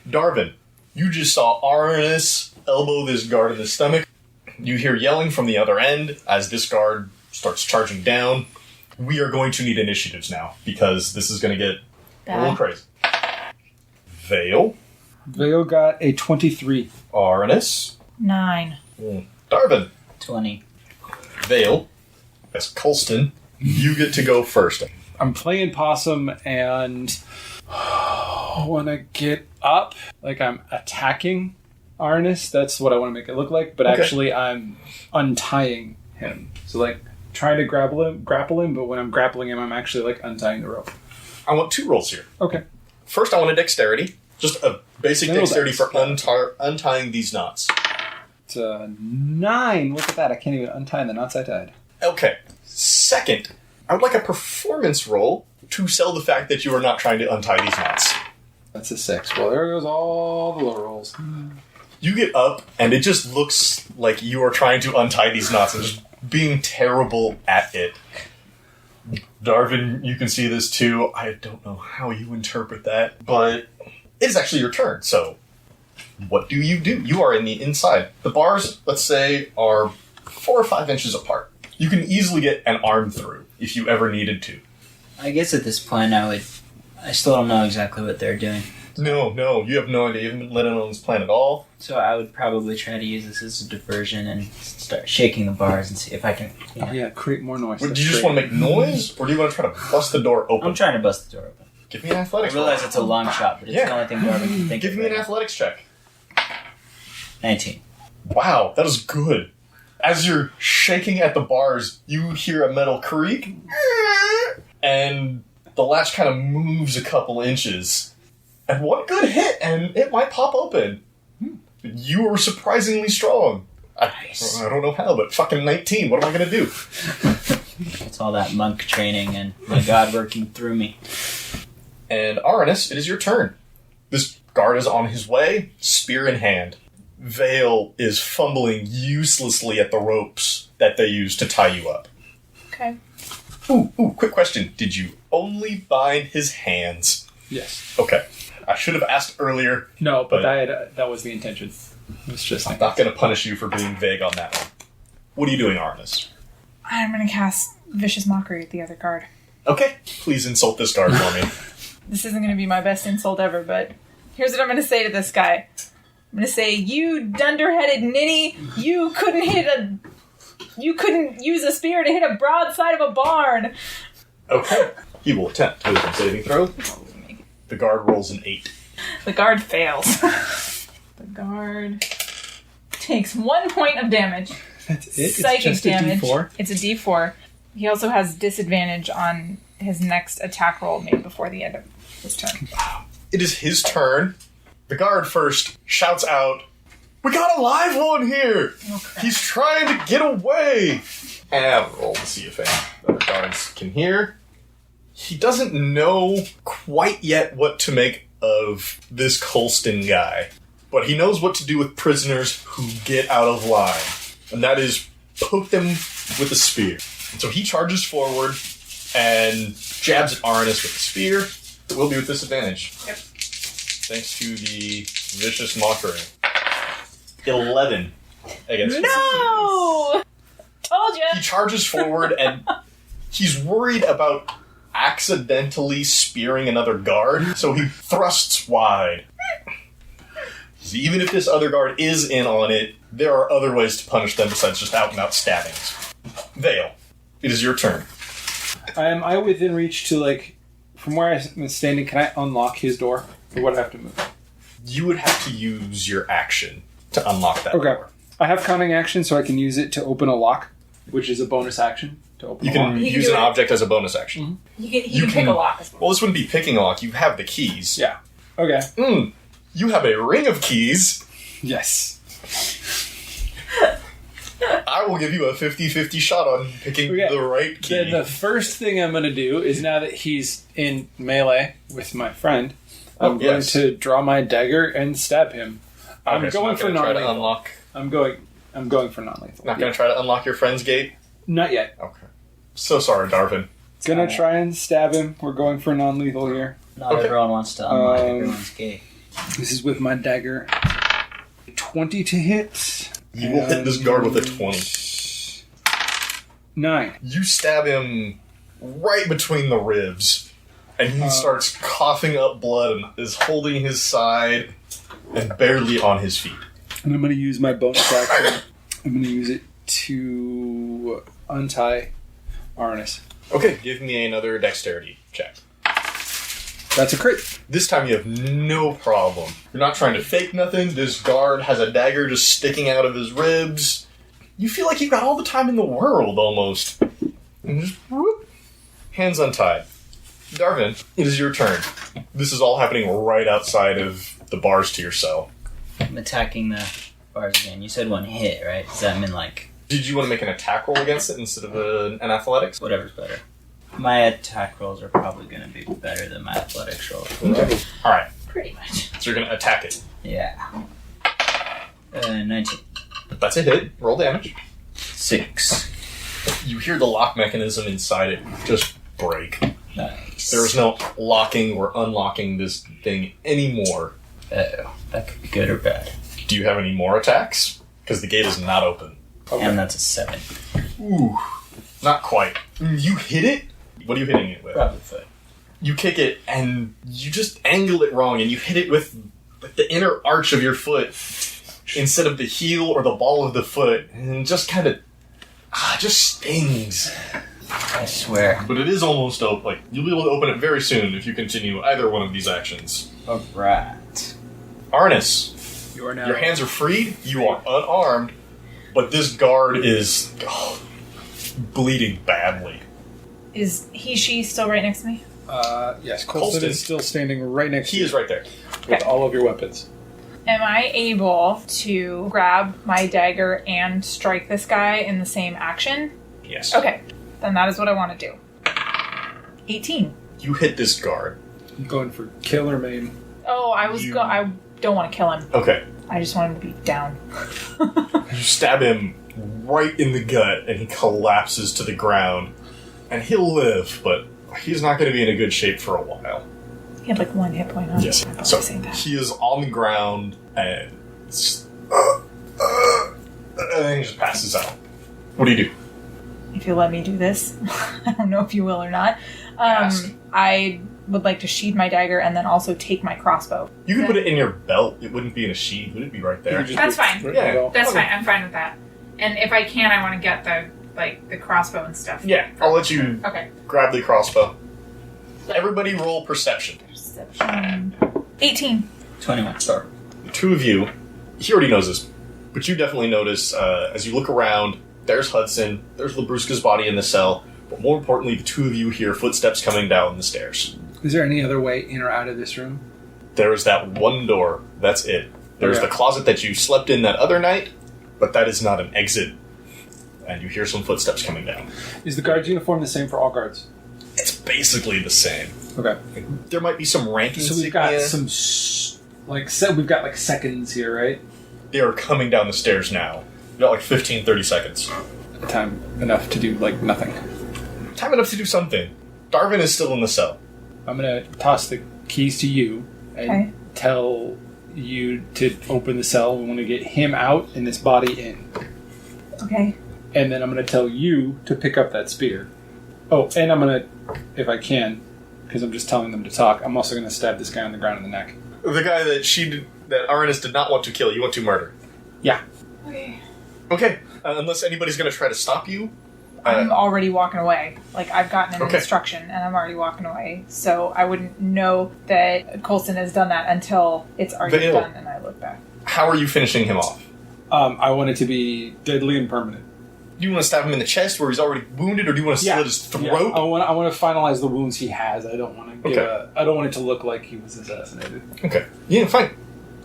Darvin, you just saw Arannis elbow this guard in the stomach. You hear yelling from the other end as this guard starts charging down. We are going to need initiatives now, because this is going to get a little crazy. Veil. Veil got a 23. Arannis. 9. Darvin. 20. Veil, as Colston, you get to go first. I'm playing possum and when I get up, like I'm attacking Arannis. That's what I want to make it look like. But Okay. actually, I'm untying him. So like trying to grapple him. But when I'm grappling him, I'm actually like untying the rope. I want 2 rolls here. Okay. First, I want a dexterity. Just a basic Single dexterity dex. for untying these knots. It's a 9. Look at that. I can't even untie the knots I tied. Okay. Second, I would like a performance roll to sell the fact that you are not trying to untie these knots. That's a 6. Well, there goes all the low rolls. You get up, and it just looks like you are trying to untie these knots and just being terrible at it. Darvin, you can see this too. I don't know how you interpret that, but it is actually your turn, so what do? You are in the inside. The bars, let's say, are 4 or 5 inches apart. You can easily get an arm through if you ever needed to. I guess at this point I still don't know exactly what they're doing. No, you have no idea. You haven't been let in on this plan at all. So I would probably try to use this as a diversion and start shaking the bars and see if I can... You know. Oh, yeah, create more noise. Do you That's just great. want to make noise, or do you want to try to bust the door open? I'm trying to bust the door open. Give me an I athletics realize roll. it's a long shot, but it's Yeah. the only thing Darvin can think Give of me an right now. athletics check. 19. Wow, that is good. As you're shaking at the bars, you hear a metal creak, and the latch kind of moves a couple inches. And one good hit, and it might pop open. You are surprisingly strong. Nice. I don't know how, but fucking 19. What am I going to do? It's all that monk training and my god working through me. And Arannis, it is your turn. This guard is on his way, spear in hand. Veil is fumbling uselessly at the ropes that they use to tie you up. Okay. Ooh, quick question. Did you only bind his hands? Yes. Okay. I should have asked earlier. No, but But- that was the intention. It was just I'm not going to punish you for being vague on that one. What are you doing, Arannis? I'm gonna cast Vicious Mockery at the other guard. Okay. Please insult this guard for me. This isn't gonna be my best insult ever, but here's what I'm gonna say to this guy. I'm gonna say, you dunderheaded ninny, you couldn't use a spear to hit a broadside of a barn. Okay. He will attempt a wisdom saving throw. The guard rolls an 8. The guard fails. The guard takes 1 point of damage. That's it. Psychic it's just damage. A D4. It's a D4. He also has disadvantage on his next attack roll made before the end of his turn. It is his turn. The guard first shouts out, "We got a live one here! Okay. He's trying to get away!" And I have a roll to see if any other guards can hear. He doesn't know quite yet what to make of this Colston guy, but he knows what to do with prisoners who get out of line, and that is poke them with a spear. And so he charges forward and jabs at Arannis with the spear. It will be with disadvantage. Yep. Thanks to the vicious mockery. 11 against No! Told ya! He charges forward and he's worried about accidentally spearing another guard, so he thrusts wide. So even if this other guard is in on it, there are other ways to punish them besides just out-and-out stabbings. Veil, it is your turn. Am I within reach to, like, from where I'm standing, can I unlock his door? Or would I have to move? You would have to use your action to unlock that Okay. door. I have cunning action, so I can use it to open a lock, which is a bonus action to open You a lock. can He can use do an it. object as a bonus action. He You can pick can- a lock as well. Well, this wouldn't be picking a lock. You have the keys. Yeah. Okay. You have a ring of keys. Yes. I will give you a 50-50 shot on picking Okay. the right key. Then the first thing I'm going to do is, now that he's in melee with my friend, I'm going yes. to draw my dagger and stab him. I'm Okay, so going not for gonna try to non-lethal. unlock. I'm going for non-lethal. Not Yeah. going to try to unlock your friend's gate. Not yet. Okay. So sorry, Darvin. Gonna try and stab him. We're going for non-lethal here. Not Okay. everyone wants to unlock Um, everyone's gate. This is with my dagger. 20 to hit. You will hit this guard with a 20. 9. You stab him right between the ribs, and he starts coughing up blood and is holding his side and barely on his feet. And I'm going to use my bonus action. I'm going to use it to untie Arannis. Okay, give me another dexterity check. That's a crit. This time you have no problem. You're not trying to fake nothing. This guard has a dagger just sticking out of his ribs. You feel like you've got all the time in the world, almost. And just, whoop, hands untied. Darvin, it is your turn. This is all happening right outside of the bars to your cell. I'm attacking the bars again. You said one hit, right? Does that mean Did you want to make an attack roll against it instead of an athletics? whatever's better? My attack rolls are probably going to be better than my athletics rolls. Okay. Alright, Pretty much. so you're going to attack it. Yeah. 19. That's a hit. Roll damage. 6. You hear the lock mechanism inside it just break. Nice. There's no locking or unlocking this thing anymore. Uh-oh. That could be good or bad. Do you have any more attacks? Because the gate is not open. And that's a 7. Ooh, not quite. You hit it? What are you hitting it with? Probably foot. You kick it, and you just angle it wrong, and you hit it with the inner arch of your foot instead of the heel or the ball of the foot, and it just kind of just stings. I swear. But it is almost open. You'll be able to open it very soon if you continue either one of these actions. Alright. Arnis, You are now. your hands are freed. You are unarmed, but this guard is bleeding badly. Is she still right next to me? Yes, Colston is still standing right next to He you is right there. with Okay. all of your weapons. Am I able to grab my dagger and strike this guy in the same action? Yes. Okay, then that is what I want to do. 18. You hit this guard. I'm going for kill or maim. Oh, I don't want to kill him. Okay. I just want him to be down. You stab him right in the gut, and he collapses to the ground. And he'll live, but he's not going to be in a good shape for a while. He had 1 hit point on Yes. him. I So was saying that. he is on the ground, and and he just passes out. What do you do? If you let me do this, I don't know if you will or not. Ask. I would like to sheath my dagger and then also take my crossbow. You can put it in your belt. It wouldn't be in a sheath. Would it be right there? That's fine. Yeah. That's Okay. fine. I'm fine with that. And if I can, I want to get the crossbow and stuff. Yeah, I'll let you Okay. grab the crossbow. Everybody roll perception. Perception. 18. 21. Start. The two of you, he already knows this, but you definitely notice as you look around, there's Hudson, there's Labruska's body in the cell, but more importantly, the two of you hear footsteps coming down the stairs. Is there any other way in or out of this room? There is that one door. That's it. There's Okay. the closet that you slept in that other night, but that is not an exit. And you hear some footsteps coming down. Is the guard's uniform the same for all guards? It's basically the same. Okay. There might be some ranking So we've got insignia. we've got seconds here, right? They are coming down the stairs now. You've got 15, 30 seconds. Time enough to do nothing. Time enough to do something. Darvin is still in the cell. I'm gonna toss the keys to you and Okay. tell you to open the cell. We want to get him out and this body in. Okay. And then I'm going to tell you to pick up that spear. Oh, and I'm going to, if I can, because I'm just telling them to talk, I'm also going to stab this guy on the ground in the neck. The guy that that Arannis did not want to kill, you want to murder. Yeah. Okay. Okay, unless anybody's going to try to stop you. I'm already walking away. I've gotten an Okay. instruction and I'm already walking away. So I wouldn't know that Colson has done that until it's already Veil. done and I look back. How are you finishing him off? I want it to be deadly and permanent. Do you want to stab him in the chest where he's already wounded, or do you want to slit his throat? Yeah. I want to finalize the wounds he has. I don't want to give Okay. I don't want it to look like he was assassinated. Okay. Yeah, fine.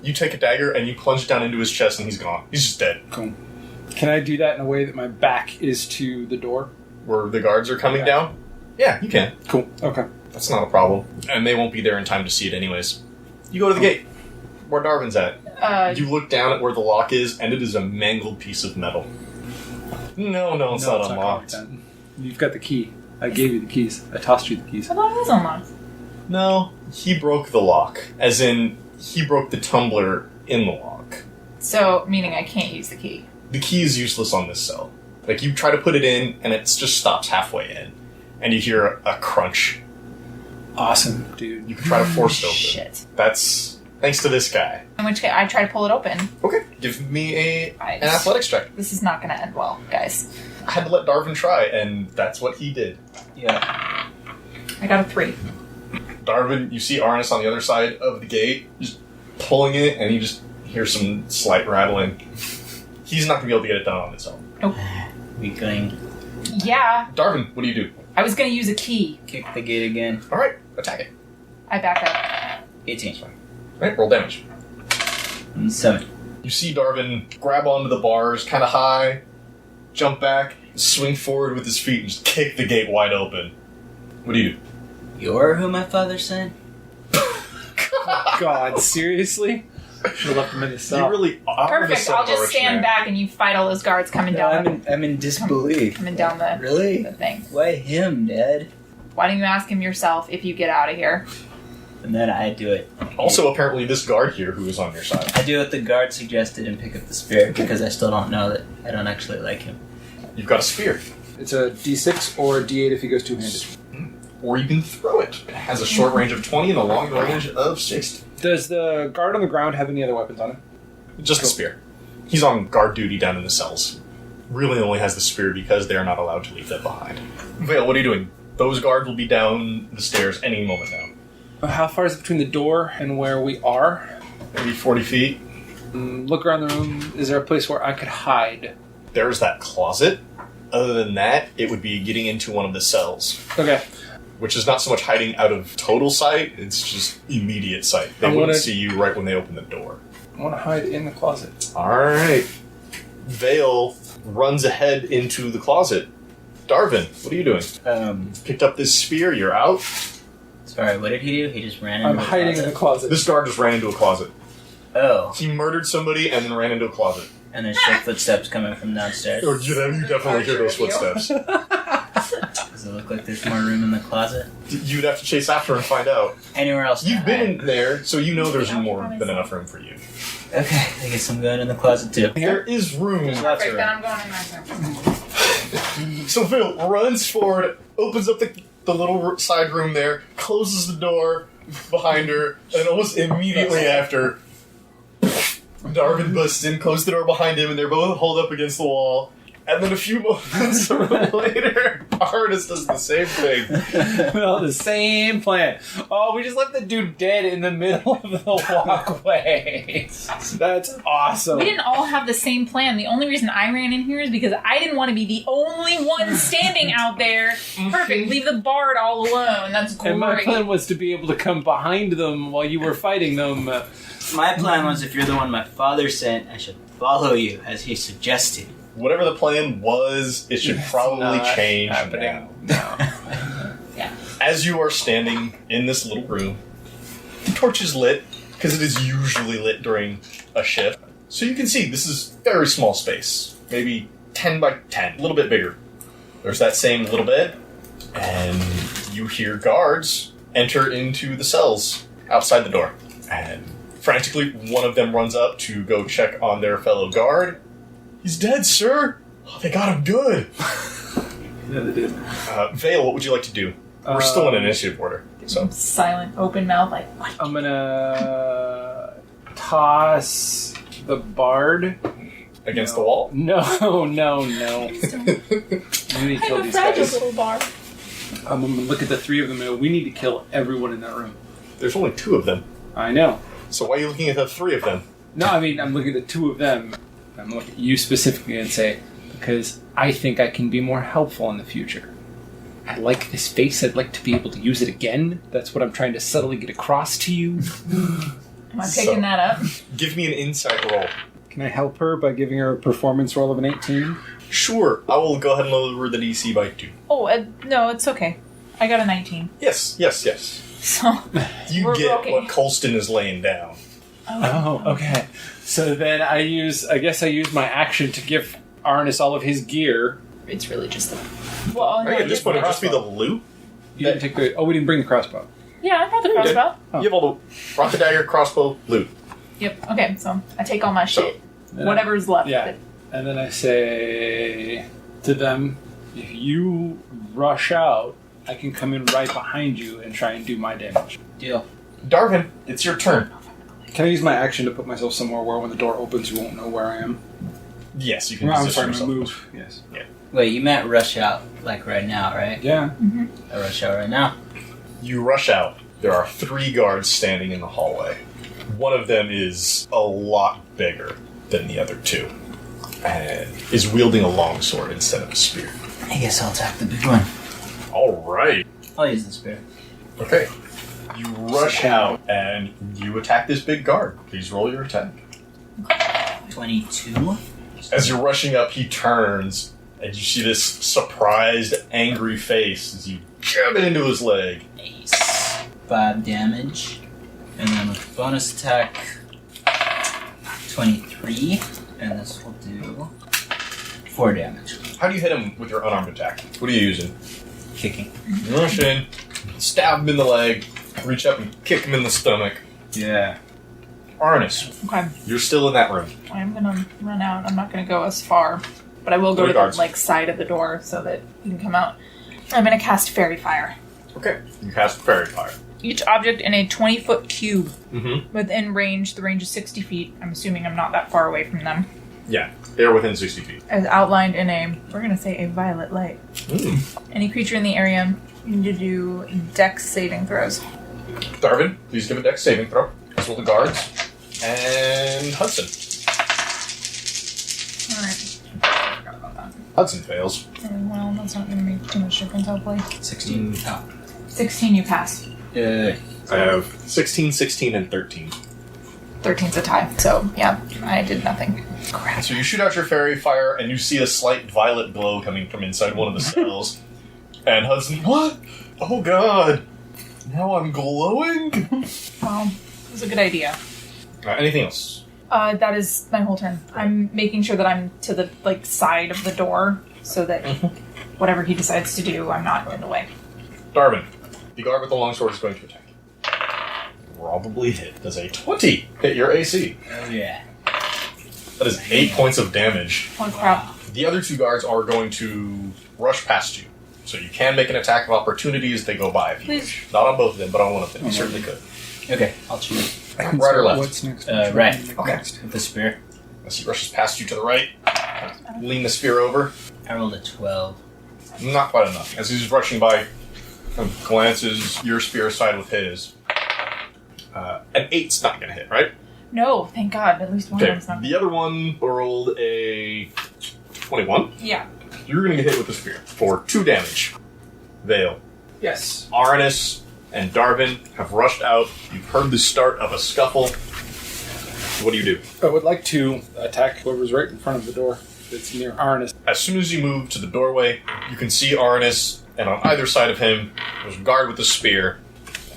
You take a dagger and you plunge it down into his chest and he's gone. He's just dead. Cool. Can I do that in a way that my back is to the door? Where the guards are coming down? Yeah, you can. Cool. Okay. That's not a problem. And they won't be there in time to see it anyways. You go to the gate. Where Darvin's at. You look down at where the lock is, and it is a mangled piece of metal. No, it's not unlocked. Like that. You've got the key. I gave you the keys. I tossed you the keys. I thought it was unlocked. No, he broke the lock. As in, he broke the tumbler in the lock. So, meaning I can't use the key. The key is useless on this cell. You try to put it in, and it just stops halfway in. And you hear a crunch. Awesome, dude. You can try to force it open. Shit. That's thanks to this guy. In which case, I try to pull it open. Okay, give me an athletics check. This is not going to end well, guys. I had to let Darvin try, and that's what he did. Yeah. I got a 3. Darvin, you see Arannis on the other side of the gate, just pulling it, and you just hear some slight rattling. He's not going to be able to get it done on his own. Nope. Weakling. Yeah. Darvin, what do you do? I was going to use a key. Kick the gate again. Alright, attack it. I back up. 18. Alright, roll damage. 7. You see Darvin grab onto the bars kind of high, jump back, swing forward with his feet, and just kick the gate wide open. What do you do? You're who my father sent? God, seriously? Should have left him in the cell. You really are Perfect. the son I'll of a just rich stand man. back and you fight all those guards coming down. I'm in disbelief. Coming down the Really? the thing. Why him, Dad? Why don't you ask him yourself if you get out of here? And then I do it. Also, apparently, this guard here who is on your side. I do what the guard suggested and pick up the spear because I still don't know that I don't actually like him. You've got a spear. It's a D6 or a D8 if he goes two-handed. Or you can throw it. It has a short range of 20 and a long range of 60. Does the guard on the ground have any other weapons on him? Just the spear. He's on guard duty down in the cells. Really only has the spear because they are not allowed to leave that behind. Veil, what are you doing? Those guards will be down the stairs any moment now. How far is it between the door and where we are? Maybe 40 feet. Look around the room. Is there a place where I could hide? There's that closet. Other than that, it would be getting into one of the cells. Okay. Which is not so much hiding out of total sight, it's just immediate sight. They wouldn't see you right when they open the door. I want to hide in the closet. Alright. Veil runs ahead into the closet. Darvin, what are you doing? Picked up this spear, you're out. Sorry, what did he do? He just ran into I'm hiding in the closet. This guard just ran into a closet. Oh. He murdered somebody and then ran into a closet. And there's still footsteps coming from downstairs. Oh, you definitely hear those footsteps. Does it look like there's more room in the closet? You'd have to chase after and find out. Anywhere else? to You've been hide? in there, so you know there's more than enough room for you. Okay, I guess I'm going in the closet too. There is room. There's lots of Perfect, then room. I'm going in my room. So Phil runs forward, opens up the little side room there, closes the door behind her, and almost immediately after, Darvin busts in, closed the door behind him, and they're both holed up against the wall. And then a few moments later, Arannis does the same thing. Well, the same plan. Oh, we just left the dude dead in the middle of the walkway. That's awesome. We didn't all have the same plan. The only reason I ran in here is because I didn't want to be the only one standing out there. Perfect. Leave the bard all alone. That's great. And my plan was to be able to come behind them while you were fighting them. My plan was if you're the one my father sent, I should follow you as he suggested. Whatever the plan was, it should probably change now. No. Yeah. As you are standing in this little room, the torch is lit, because it is usually lit during a shift. So you can see this is a very small space. Maybe 10 by 10, a little bit bigger. There's that same little bed, and you hear guards enter into the cells outside the door. And frantically, one of them runs up to go check on their fellow guard. He's dead, sir! Oh, they got him good! Yeah, they did. Veil, what would you like to do? We're still in initiative order. So Silent, open mouth, like, what? I'm gonna toss the bard against the wall? No. We need to kill I'm a these fragile guys. little bar. I'm gonna look at the three of them and go, we need to kill everyone in that room. There's only 2 of them. I know. So why are you looking at the 3 of them? No, I mean, I'm looking at the 2 of them. I'm looking at you specifically and say, because I think I can be more helpful in the future. I like this face. I'd like to be able to use it again. That's what I'm trying to subtly get across to you. Am I picking that up? Give me an insight roll. Can I help her by giving her a performance roll of an 18? Sure, I will go ahead and lower the DC by 2. Oh, no, it's okay. I got a 19. Yes. So, You We're get okay. what Colston is laying down. Oh, okay. So then I use my action to give Arannis all of his gear. it's really just the... Well, no, At this point, it'll just be the loot. You didn't take the... Oh, we didn't bring the crossbow. Yeah, I brought the You did. crossbow. Oh. You have all the rocket dagger, crossbow, loot. Yep, okay, so I take all my shit. Then Whatever's left. Yeah. And then I say to them, if you rush out, I can come in right behind you and try and do my damage. Deal. Darvin, it's your turn. Can I use my action to put myself somewhere where when the door opens you won't know where I am? Yes, you can I'm position sorry, my yourself. move. Yes. Yeah. Wait, you meant rush out, like right now, right? Yeah. I rush out right now. You rush out. There are 3 guards standing in the hallway. One of them is a lot bigger than the other 2. And is wielding a longsword instead of a spear. I guess I'll attack the big one. Alright. I'll use the spear. Okay. You rush out and you attack this big guard. Please roll your attack. 22. As you're rushing up, he turns and you see this surprised, angry face as you jam it into his leg. Nice. 5 damage. And then with bonus attack, 23. And this will do 4 damage. How do you hit him with your unarmed attack? What are you using? Kicking. You rush in, stab him in the leg, reach up and kick him in the stomach. Yeah. Arannis, Okay. you're still in that room. I'm gonna run out. I'm not gonna go as far, but I will go Three to guards. the side of the door so that you can come out. I'm gonna cast Fairy Fire. Okay. You cast Fairy Fire. Each object in a 20-foot cube Mm-hmm. within range. The range is 60 feet. I'm assuming I'm not that far away from them. Yeah, they're within 60 feet. As outlined in we're gonna say a violet light. Any creature in the area, you need to do Dex saving throws. Darvin, please give a dex saving throw. As will the guards. And Hudson. Alright. Forgot about that. Hudson fails. Well, that's not gonna make too much difference, hopefully. 16. Oh. 16 you pass. Yeah. I have 16, 16, and 13. 13's a tie, so yeah, I did nothing. Crap. So you shoot out your Fairy Fire and you see a slight violet glow coming from inside one of the cells. And Hudson, what? Oh god! Now I'm glowing? Well, it was a good idea. Anything else? That is my whole turn. I'm making sure that I'm to the side of the door so that whatever he decides to do, I'm not in the way. Darvin, the guard with the longsword is going to attack you. Probably hit. Does a 20 hit your AC? Oh, yeah. That is 8 points of damage. Oh crap. The other 2 guards are going to rush past you. So you can make an attack of opportunity as they go by. If you Please. wish. Not on both of them, but on one of them. You certainly could. Okay, I'll choose. Right or left? What's next? Right. Okay. With the spear. As he rushes past you to the right, lean the spear over. I rolled a 12. Not quite enough. As he's rushing by, glances your spear aside with his. An 8's not going to hit, right? No, thank God. At least one of Okay. them's not. The other one rolled a 21. Yeah. You're going to get hit with the spear for 2 damage. Veil, Yes. Arannis, and Darvin have rushed out. You've heard the start of a scuffle. What do you do? I would like to attack whoever's right in front of the door that's near Arannis. As soon as you move to the doorway, you can see Arannis, and on either side of him, there's a guard with a spear,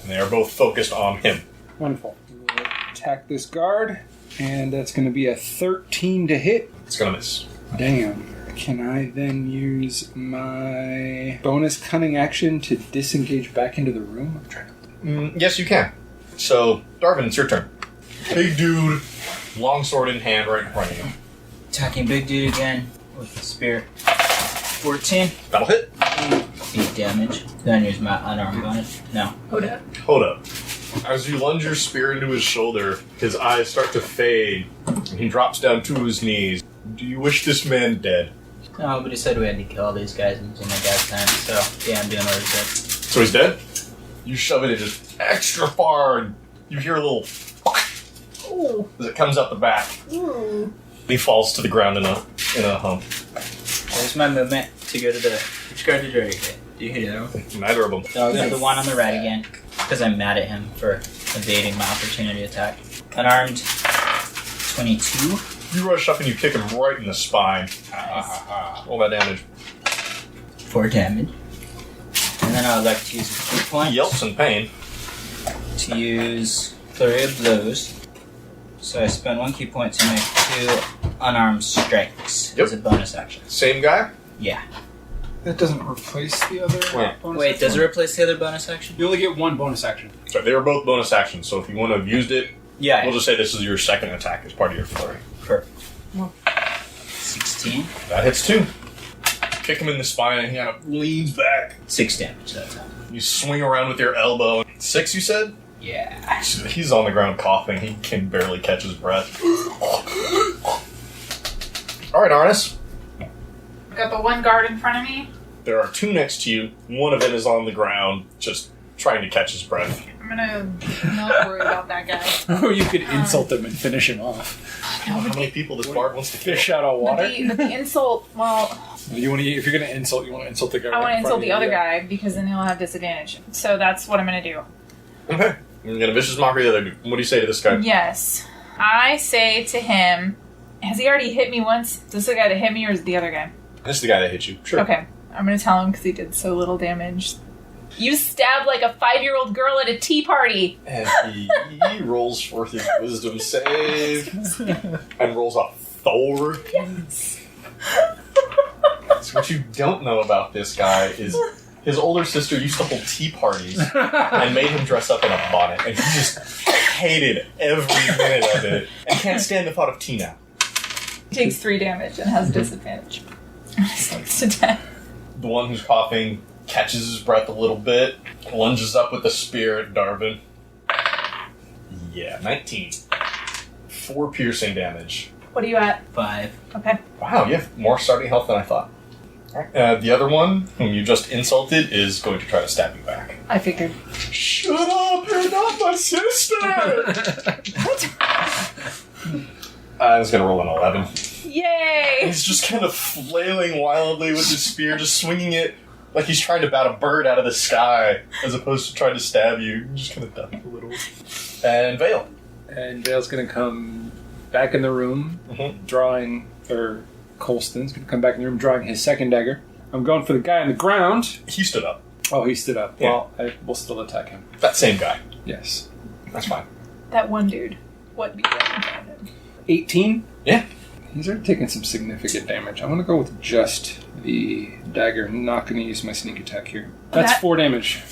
and they are both focused on him. Wonderful. We'll attack this guard, and that's going to be a 13 to hit. It's going to miss. Damn. Can I then use my bonus cunning action to disengage back into the room? I'm trying to... Yes, you can. So, Darvin, it's your turn. Big dude, longsword in hand right in front of you. Attacking big dude again with the spear. 14. That'll hit. 8 damage. Then use my unarmed bonus. No. Hold up. Hold up. As you lunge your spear into his shoulder, his eyes start to fade, and he drops down to his knees. Do you wish this man dead? No, but he said we had to kill all these guys until my dad's time, so yeah, I'm doing what he said. So he's dead? You shove it in just extra far, and you hear a little as it comes up the back. He falls to the ground in a hump. There's my movement to go to the... Which guard did you already hit? Do you hit the other one? Neither of them. No, the one on the right again. Because I'm mad at him for evading my opportunity attack. Unarmed. 22. You rush up and you kick him right in the spine. All that damage. 4 damage. And then I would like to use a key point. He yelps in pain. To use Flurry of Blows. So I spend 1 key point to make 2 unarmed strikes as a bonus action. Same guy? Yeah. That doesn't replace the other bonus Wait, action? does it replace the other bonus action? You only get 1 bonus action. So they were both bonus actions, so if you want to have used it, Yeah. we'll just say this is your second attack as part of your flurry. Perfect. 16. That hits 2. Kick him in the spine and he kind of leans back. 6 damage that time. You swing around with your elbow. 6, you said? Yeah. He's on the ground coughing. He can barely catch his breath. Alright, Arannis. Got the one guard in front of me. There are two next to you. One of them is on the ground, just trying to catch his breath. I'm gonna not worry about that guy. Or you could insult him and finish him off. How many people this bard wants to kill? Fish out of water. But the insult, well, If you're going to insult, you want to insult the guy. I want to in front insult of the you, other yeah. guy because then he'll have disadvantage. So that's what I'm gonna do. Okay. You're gonna vicious mockery the other dude. What do you say to this guy? Yes. I say to him, has he already hit me once? Is this the guy that hit me or is it the other guy? This is the guy that hit you. Sure. Okay. I'm gonna tell him because he did so little damage. You stabbed like a 5-year-old girl at a tea party. And he rolls for his wisdom save. And rolls a 4. Yes. So what you don't know about this guy is his older sister used to hold tea parties and made him dress up in a bonnet. And he just hated every minute of it. And can't stand the thought of tea now. Takes 3 damage and has disadvantage. Six to 10. The one who's coughing catches his breath a little bit, lunges up with the spear at Darvin. Yeah, 19. 4 piercing damage. What are you at? 5. Okay. Wow, you have more starting health than I thought. The other one, whom you just insulted, is going to try to stab you back. I figured. Shut up! You're not my sister! I was going to roll an 11. Yay! He's just kind of flailing wildly with his spear, just swinging it like he's trying to bat a bird out of the sky, as opposed to trying to stab you. You're just kind of duck a little. And Veil. And Vale's going to come back in the room, drawing, or Colston's going to come back in the room drawing his second dagger. I'm going for the guy on the ground. He stood up. Oh, he stood up. Yeah. Well, I will still attack him. That same guy. Yes. That's fine. That one dude. What beat that? 18? Yeah. He's already taken some significant damage. I'm going to go with just the dagger. I'm not going to use my sneak attack here. That's 4 damage.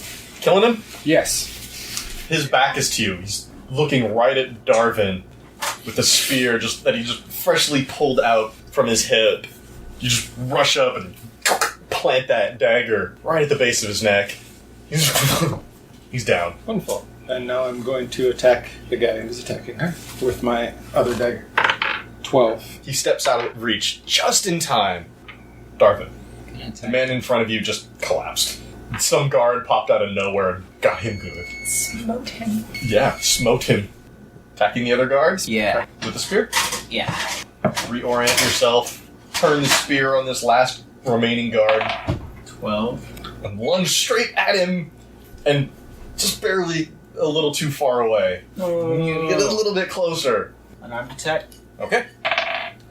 Killing him? Yes. His back is to you. He's looking right at Darvin with the spear that he just freshly pulled out from his hip. You just rush up and plant that dagger right at the base of his neck. He's down. Wonderful. And now I'm going to attack the guy who's attacking her with my other dagger. 12. He steps out of reach just in time. Darvin, the man in front of you just collapsed. Some guard popped out of nowhere and got him good. Smote him. Yeah, smote him. Attacking the other guards? Yeah. With the spear? Yeah. Reorient yourself. Turn the spear on this last remaining guard. 12. And lunge straight at him. And just barely a little too far away. You get a little bit closer. Unarmed attack. Okay.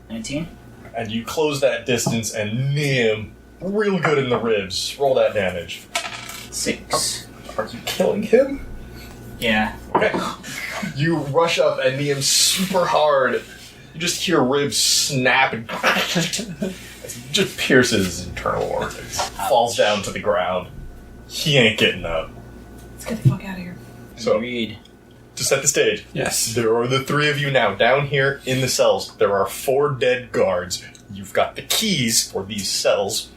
19. And you close that distance and knee him real good in the ribs. Roll that damage. 6. Are you killing him? Yeah. Okay. You rush up and knee him super hard. You just hear ribs snap and it just pierces his internal organs. Falls down to the ground. He ain't getting up. Let's get the fuck out of here. So, Agreed. to set the stage, Yes. there are the 3 of you now down here in the cells. There are 4 dead guards. You've got the keys for these cells.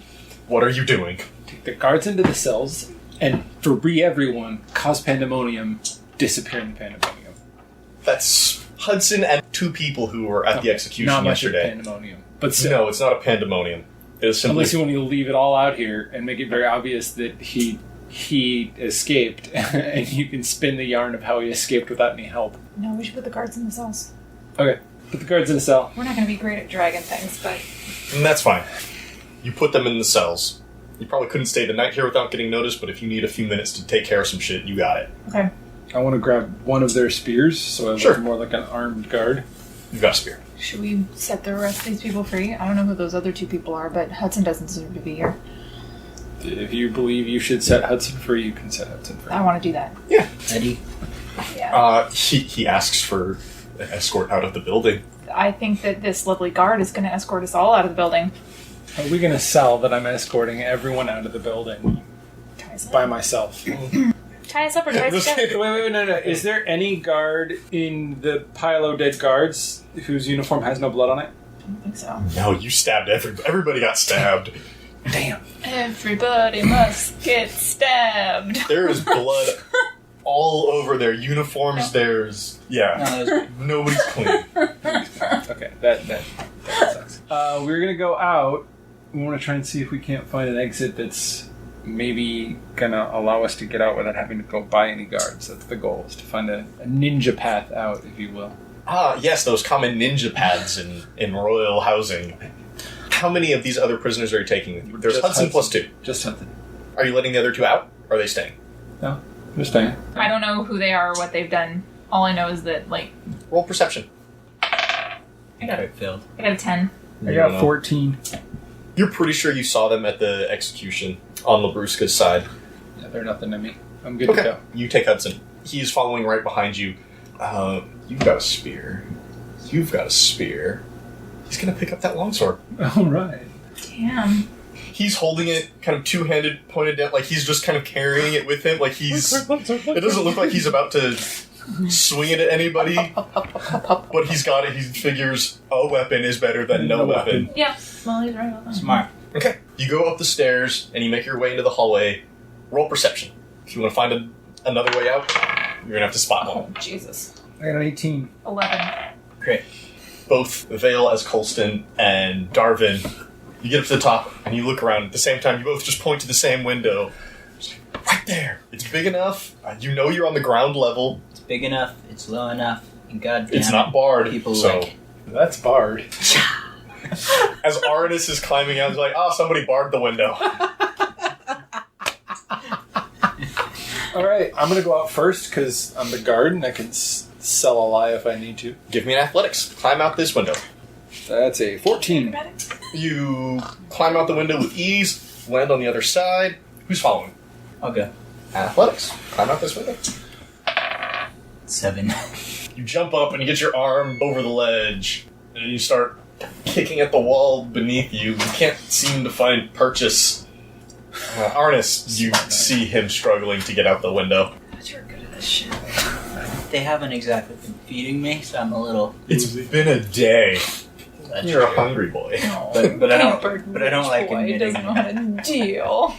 What are you doing? Take the guards into the cells and free everyone, cause pandemonium, disappear in the pandemonium. That's Hudson and 2 people who were at the execution Not much of yesterday. pandemonium. But still, No, it's not a pandemonium. It is simply... unless you want to leave it all out here and make it very obvious that he escaped, and you can spin the yarn of how he escaped without any help. No, we should put the guards in the cells. Okay, put the guards in the cell. We're not going to be great at dragon things, but... And that's fine. You put them in the cells. You probably couldn't stay the night here without getting noticed, but if you need a few minutes to take care of some shit, you got it. Okay. I want to grab one of their spears, so I Sure. look more like an armed guard. You've got a spear. Should we set the rest of these people free? I don't know who those other 2 people are, but Hudson doesn't deserve to be here. If you believe you should set Hudson free, you can set Hudson free. I want to do that. Yeah. Eddie. Yeah. He asks for an escort out of the building. I think that this lovely guard is going to escort us all out of the building. Are we going to sell that I'm escorting everyone out of the building Tie us by up. myself? Tie us up or tie us down. Wait, no. Is there any guard in the pile of dead guards whose uniform has no blood on it? I don't think so. No, you stabbed everybody got stabbed. Damn. Everybody must get stabbed. There is blood all all over their uniforms. There's nobody's clean. Okay, that sucks. We're gonna go out. We want to try and see if we can't find an exit that's maybe gonna allow us to get out without having to go by any guards. That's the goal, is to find a ninja path out, if you will. Ah, yes, those common ninja paths in royal housing. How many of these other prisoners are you taking with you? There's Just Hudson plus 2. Just Hudson. Are you letting the other 2 out? Or are they staying? No, they're staying. I don't know who they are or what they've done. All I know is that, like... Roll perception. I got failed. a 10. I got 14. You're pretty sure you saw them at the execution on Labruska's side. Yeah, they're nothing to me. I'm good to go. You take Hudson. He's following right behind you. You've got a spear. You've got a spear. He's going to pick up that longsword. All right. Damn. He's holding it kind of two-handed, pointed down, like he's just kind of carrying it with him. Like he's... It doesn't look like he's about to swing it at anybody, but he's got it. He figures a weapon is better than no weapon. Yeah, well, he's right about that. Smart. Okay. You go up the stairs, and you make your way into the hallway. Roll perception. If you want to find another way out, you're going to have to spot one. Oh, Jesus. I got an 18. 11. Great. Both Veil as Colston and Darvin, you get up to the top, and you look around. At the same time, you both just point to the same window. Just like, right there. It's big enough. You know you're on the ground level. It's big enough. It's low enough. And goddamn, It's not barred. people so like it. That's barred. as Arannis is climbing out, he's like, somebody barred the window. All right, I'm going to go out first because I'm the guard and I can sell a lie if I need to. Give me an athletics. Climb out this window. That's a 14. You climb out the window with ease, land on the other side. Who's following? I'll go. Athletics. Climb out this window. 7. You jump up and you get your arm over the ledge, and you start kicking at the wall beneath you. You can't seem to find purchase. Arannis, you see him struggling to get out the window. But you're good at this shit. They haven't exactly been feeding me, so I'm a little. It's been a day. That's You're a true. hungry boy. But I don't like boy admitting doesn't know how to deal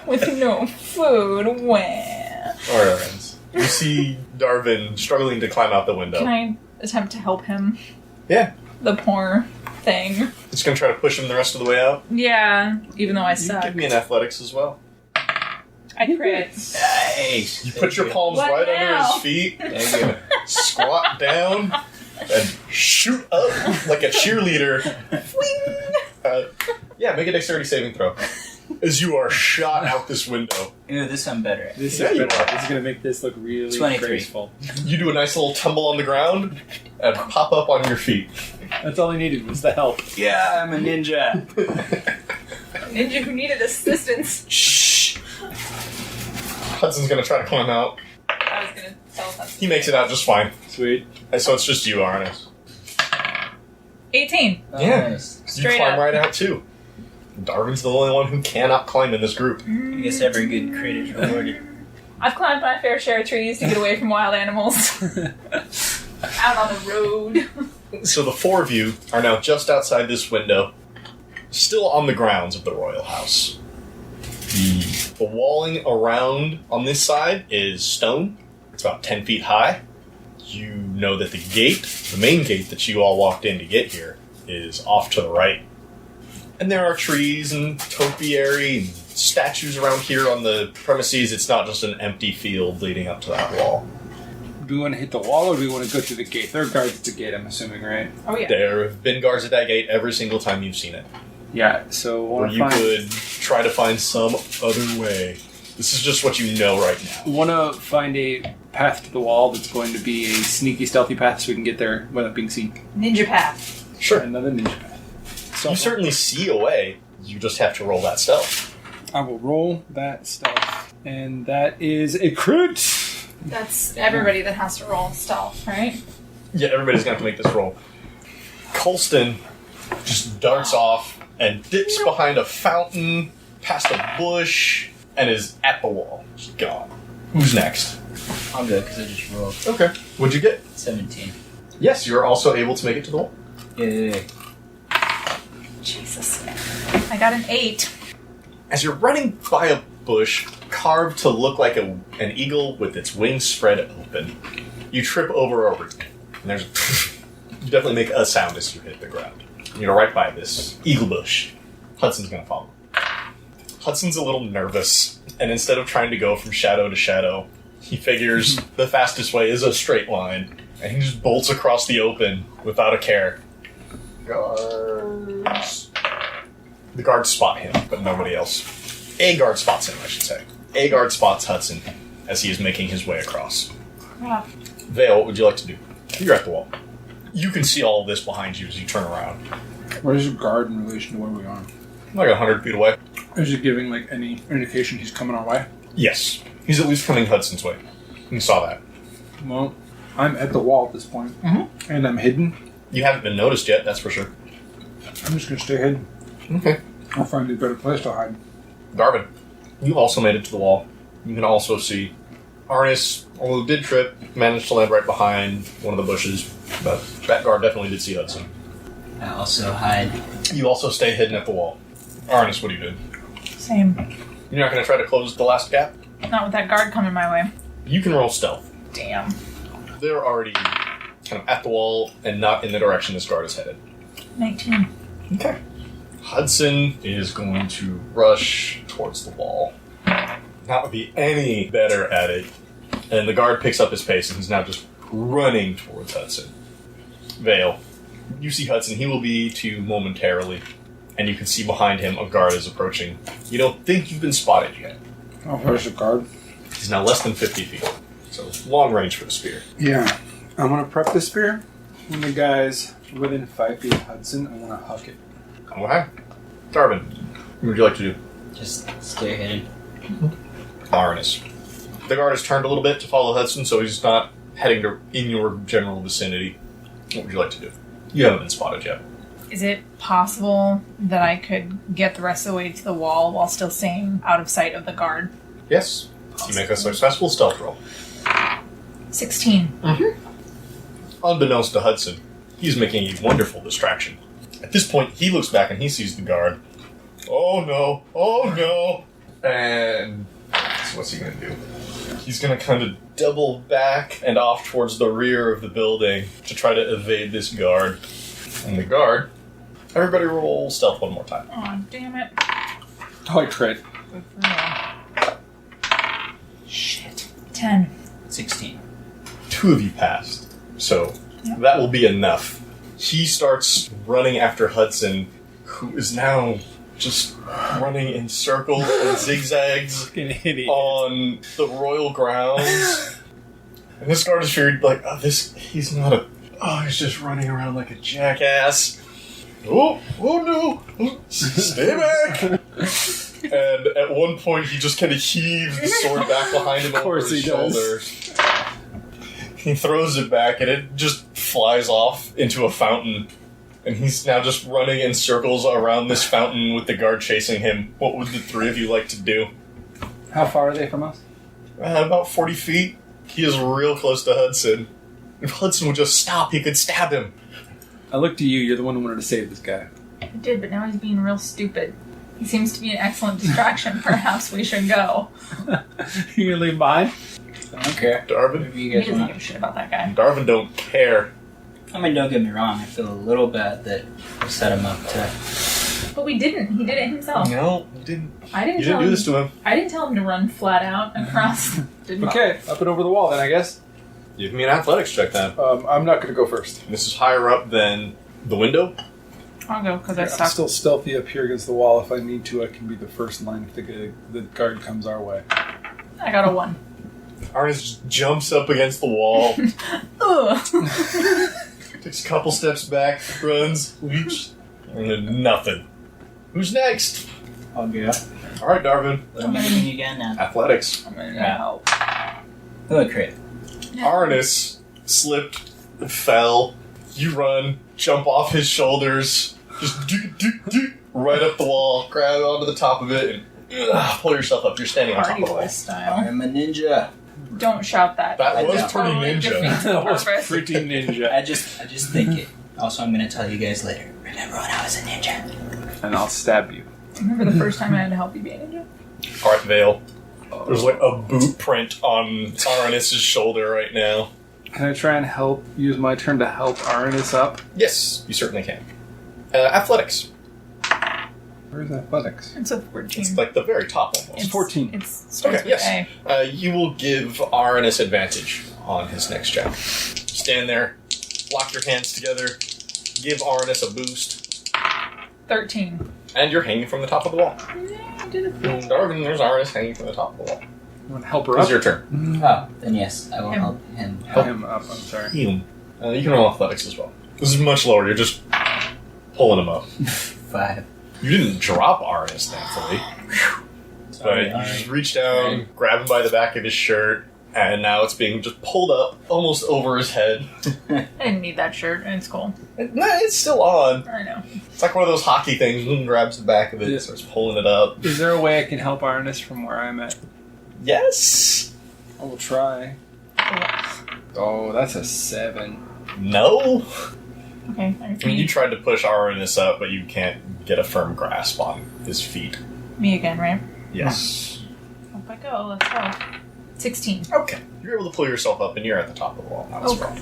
with no food. Wah. Alright. You see Darvin struggling to climb out the window. Can I attempt to help him? Yeah. The poor thing. Just gonna try to push him the rest of the way out. Yeah, even though I You suck. give me an athletics as well. I crit. Nice. You put your palms What right now? under his feet, There you go. squat down, and shoot up like a cheerleader. Yeah, make a dexterity saving throw. As you are shot out this window. Ooh, this one better. This Yeah, is you better. are. This is going to make this look really 23. graceful. You do a nice little tumble on the ground and pop up on your feet. That's all I needed was the help. Yeah, I'm a ninja. Ninja who needed assistance. Shh. Hudson's gonna try to climb out. I was gonna tell Hudson. He makes it out just fine. Sweet. And so it's just you, Arannis. 18. Oh, Yeah. nice. You Straight climb up. right out too. Darvin's the only one who cannot climb in this group. I guess every good crit is rewarded. I've climbed my fair share of trees to get away from wild animals. Out on the road. So the four of you are now just outside this window, still on the grounds of the royal house. The walling around on this side is stone. It's about 10 feet high. You know that the gate, the main gate that you all walked in to get here, is off to the right. And there are trees and topiary and statues around here on the premises. It's not just an empty field leading up to that wall. Do we want to hit the wall or do we want to go through the gate? There are guards at the gate, I'm assuming, right? Oh yeah. There have been guards at that gate every single time you've seen it. Yeah, so Or want to you find... could try to find some other way. This is just what you know right now. want to find a path to the wall that's going to be a sneaky, stealthy path so we can get there without being seen. Ninja path. Sure. Another ninja path. So You certainly see a way. You just have to roll that stealth. I will roll that stealth. And that is a crit! That's everybody that has to roll stealth, right? Yeah, everybody's going to have to make this roll. Colston just darts off and dips behind a fountain, past a bush, and is at the wall. Just gone. Who's next? I'll go because I just rolled Okay. What'd you get? 17. Yes, you're also able to make it to the wall. Yeah. Jesus. I got an 8. As you're running by a bush, carved to look like an eagle with its wings spread open. You trip over a root, and there's you definitely make a sound as you hit the ground. You're right by this eagle bush. Hudson's gonna follow. Hudson's a little nervous, and instead of trying to go from shadow to shadow, he figures the fastest way is a straight line, and he just bolts across the open without a care. Guards. The guards spot him, but nobody else. A guard spots him, I should say. A guard spots Hudson as he is making his way across. Yeah. Veil, what would you like to do? You're at the wall. You can see all of this behind you as you turn around. Where is your guard in relation to where we are? Like 100 feet away. Is it giving like any indication he's coming our way? Yes. He's at least coming Hudson's way. You saw that. Well, I'm at the wall at this point, and I'm hidden. You haven't been noticed yet, that's for sure. I'm just gonna stay hidden. Okay. I'll find a better place to hide. Darvin, you also made it to the wall. You can also see Arannis, although did trip, managed to land right behind one of the bushes, but that guard definitely did see Hudson. I also hide. You also stay hidden at the wall. Arannis, what are you doing? Same. You're not going to try to close the last gap? Not with that guard coming my way. You can roll stealth. Damn. They're already kind of at the wall and not in the direction this guard is headed. 19. Okay. Hudson is going to rush towards the wall. Not be any better at it. And the guard picks up his pace and he's now just running towards Hudson. Veil, you see Hudson. He will be to you momentarily. And you can see behind him a guard is approaching. You don't think you've been spotted yet. Oh, where's the guard? He's now less than 50 feet. So long range for the spear. Yeah. I'm gonna prep the spear. When the guy's within 5 feet of Hudson, I wanna huck it. Okay. Darvin, what would you like to do? Just stay hidden. Arannis. The guard has turned a little bit to follow Hudson, so he's not heading to in your general vicinity. What would you like to do? You haven't been spotted yet. Is it possible that I could get the rest of the way to the wall while still staying out of sight of the guard? Yes. You make a successful stealth roll. 16. Unbeknownst to Hudson, he's making a wonderful distraction. At this point, he looks back and he sees the guard. Oh no! Oh no! And so what's he going to do? He's going to kind of double back and off towards the rear of the building to try to evade this guard. And the guard, everybody roll stealth one more time. Aw, damn it. Oh, I crit. Good for you. Shit. 10. 16. 2 of you passed. So that will be enough. He starts running after Hudson, who is now just running in circles and zigzags on the royal grounds. And this guard is figured like, he's not a... Oh, he's just running around like a jackass. Oh no! Stay back! And at one point, he just kind of heaves the sword back behind him over his shoulder. He throws it back, and it just flies off into a fountain. And he's now just running in circles around this fountain with the guard chasing him. What would the 3 of you like to do? How far are they from us? About 40 feet. He is real close to Hudson. If Hudson would just stop, he could stab him. I look to you. You're the one who wanted to save this guy. I did, but now he's being real stupid. He seems to be an excellent distraction. Perhaps we should go. You gonna leave him behind? I don't care. Darvin? Maybe you He guys doesn't want. give a shit about that guy. Darvin don't care. I mean, don't get me wrong. I feel a little bad that we set him up to. But we didn't. He did it himself. No, you didn't. I didn't You tell didn't do him. this to him. I didn't tell him to run flat out across. Okay, up and over the wall then, I guess. Give me an athletics check then. I'm not gonna go first. This is higher up than the window. I'll go because I I'm suck. still stealthy up here against the wall. If I need to, I can be the first line if the guard comes our way. I got a 1. Arnis just jumps up against the wall, Ugh. takes a couple steps back, runs, whoosh, and then nothing. Who's next? I'll go. Alright, Darvin. What am I doing again now? Athletics. I'm gonna help. Oh, crit. Arnis slipped, fell. You run, jump off his shoulders, just right up the wall, grab onto the top of it, and pull yourself up. You're standing on top Party of the wall. boy style. I'm a ninja. Don't shout that. That was That pretty totally ninja. defeats the That was purpose. pretty ninja. I just think it. Also, I'm gonna tell you guys later. Remember when I was a ninja? And I'll stab you. Remember the first time I had to help you be a ninja? Alright, Veil. There's like a boot print on Arannis' shoulder right now. Can I try and use my turn to help Arannis up? Yes, you certainly can. Athletics. Where's athletics? It's a 14. It's like the very top almost. It's 14. It starts with A. You will give Arannis advantage on his next check. Stand there, lock your hands together, give Arannis a boost. 13. And you're hanging from the top of the wall. Yeah, I did it. Darvin, there's Arannis hanging from the top of the wall. You want to help her It's up? your turn. Oh, then yes, I will help him. Help him up, I'm sorry. You can roll athletics as well. This is much lower, you're just pulling him up. 5. You didn't drop Arannis, thankfully. But you just reach down, grab him by the back of his shirt, and now it's being just pulled up almost over his head. I didn't need that shirt, and it's cool. It's still on. I know. It's like one of those hockey things. One grabs the back of it and starts pulling it up. Is there a way I can help Arannis from where I'm at? Yes. I will try. Oh, that's a 7. No. Okay. I mean, you tried to push Arannis up, but you can't get a firm grasp on his feet. Me again, right? Yes. Up I go. Let's go. 16. Okay. You're able to pull yourself up, and you're at the top of the wall now as well.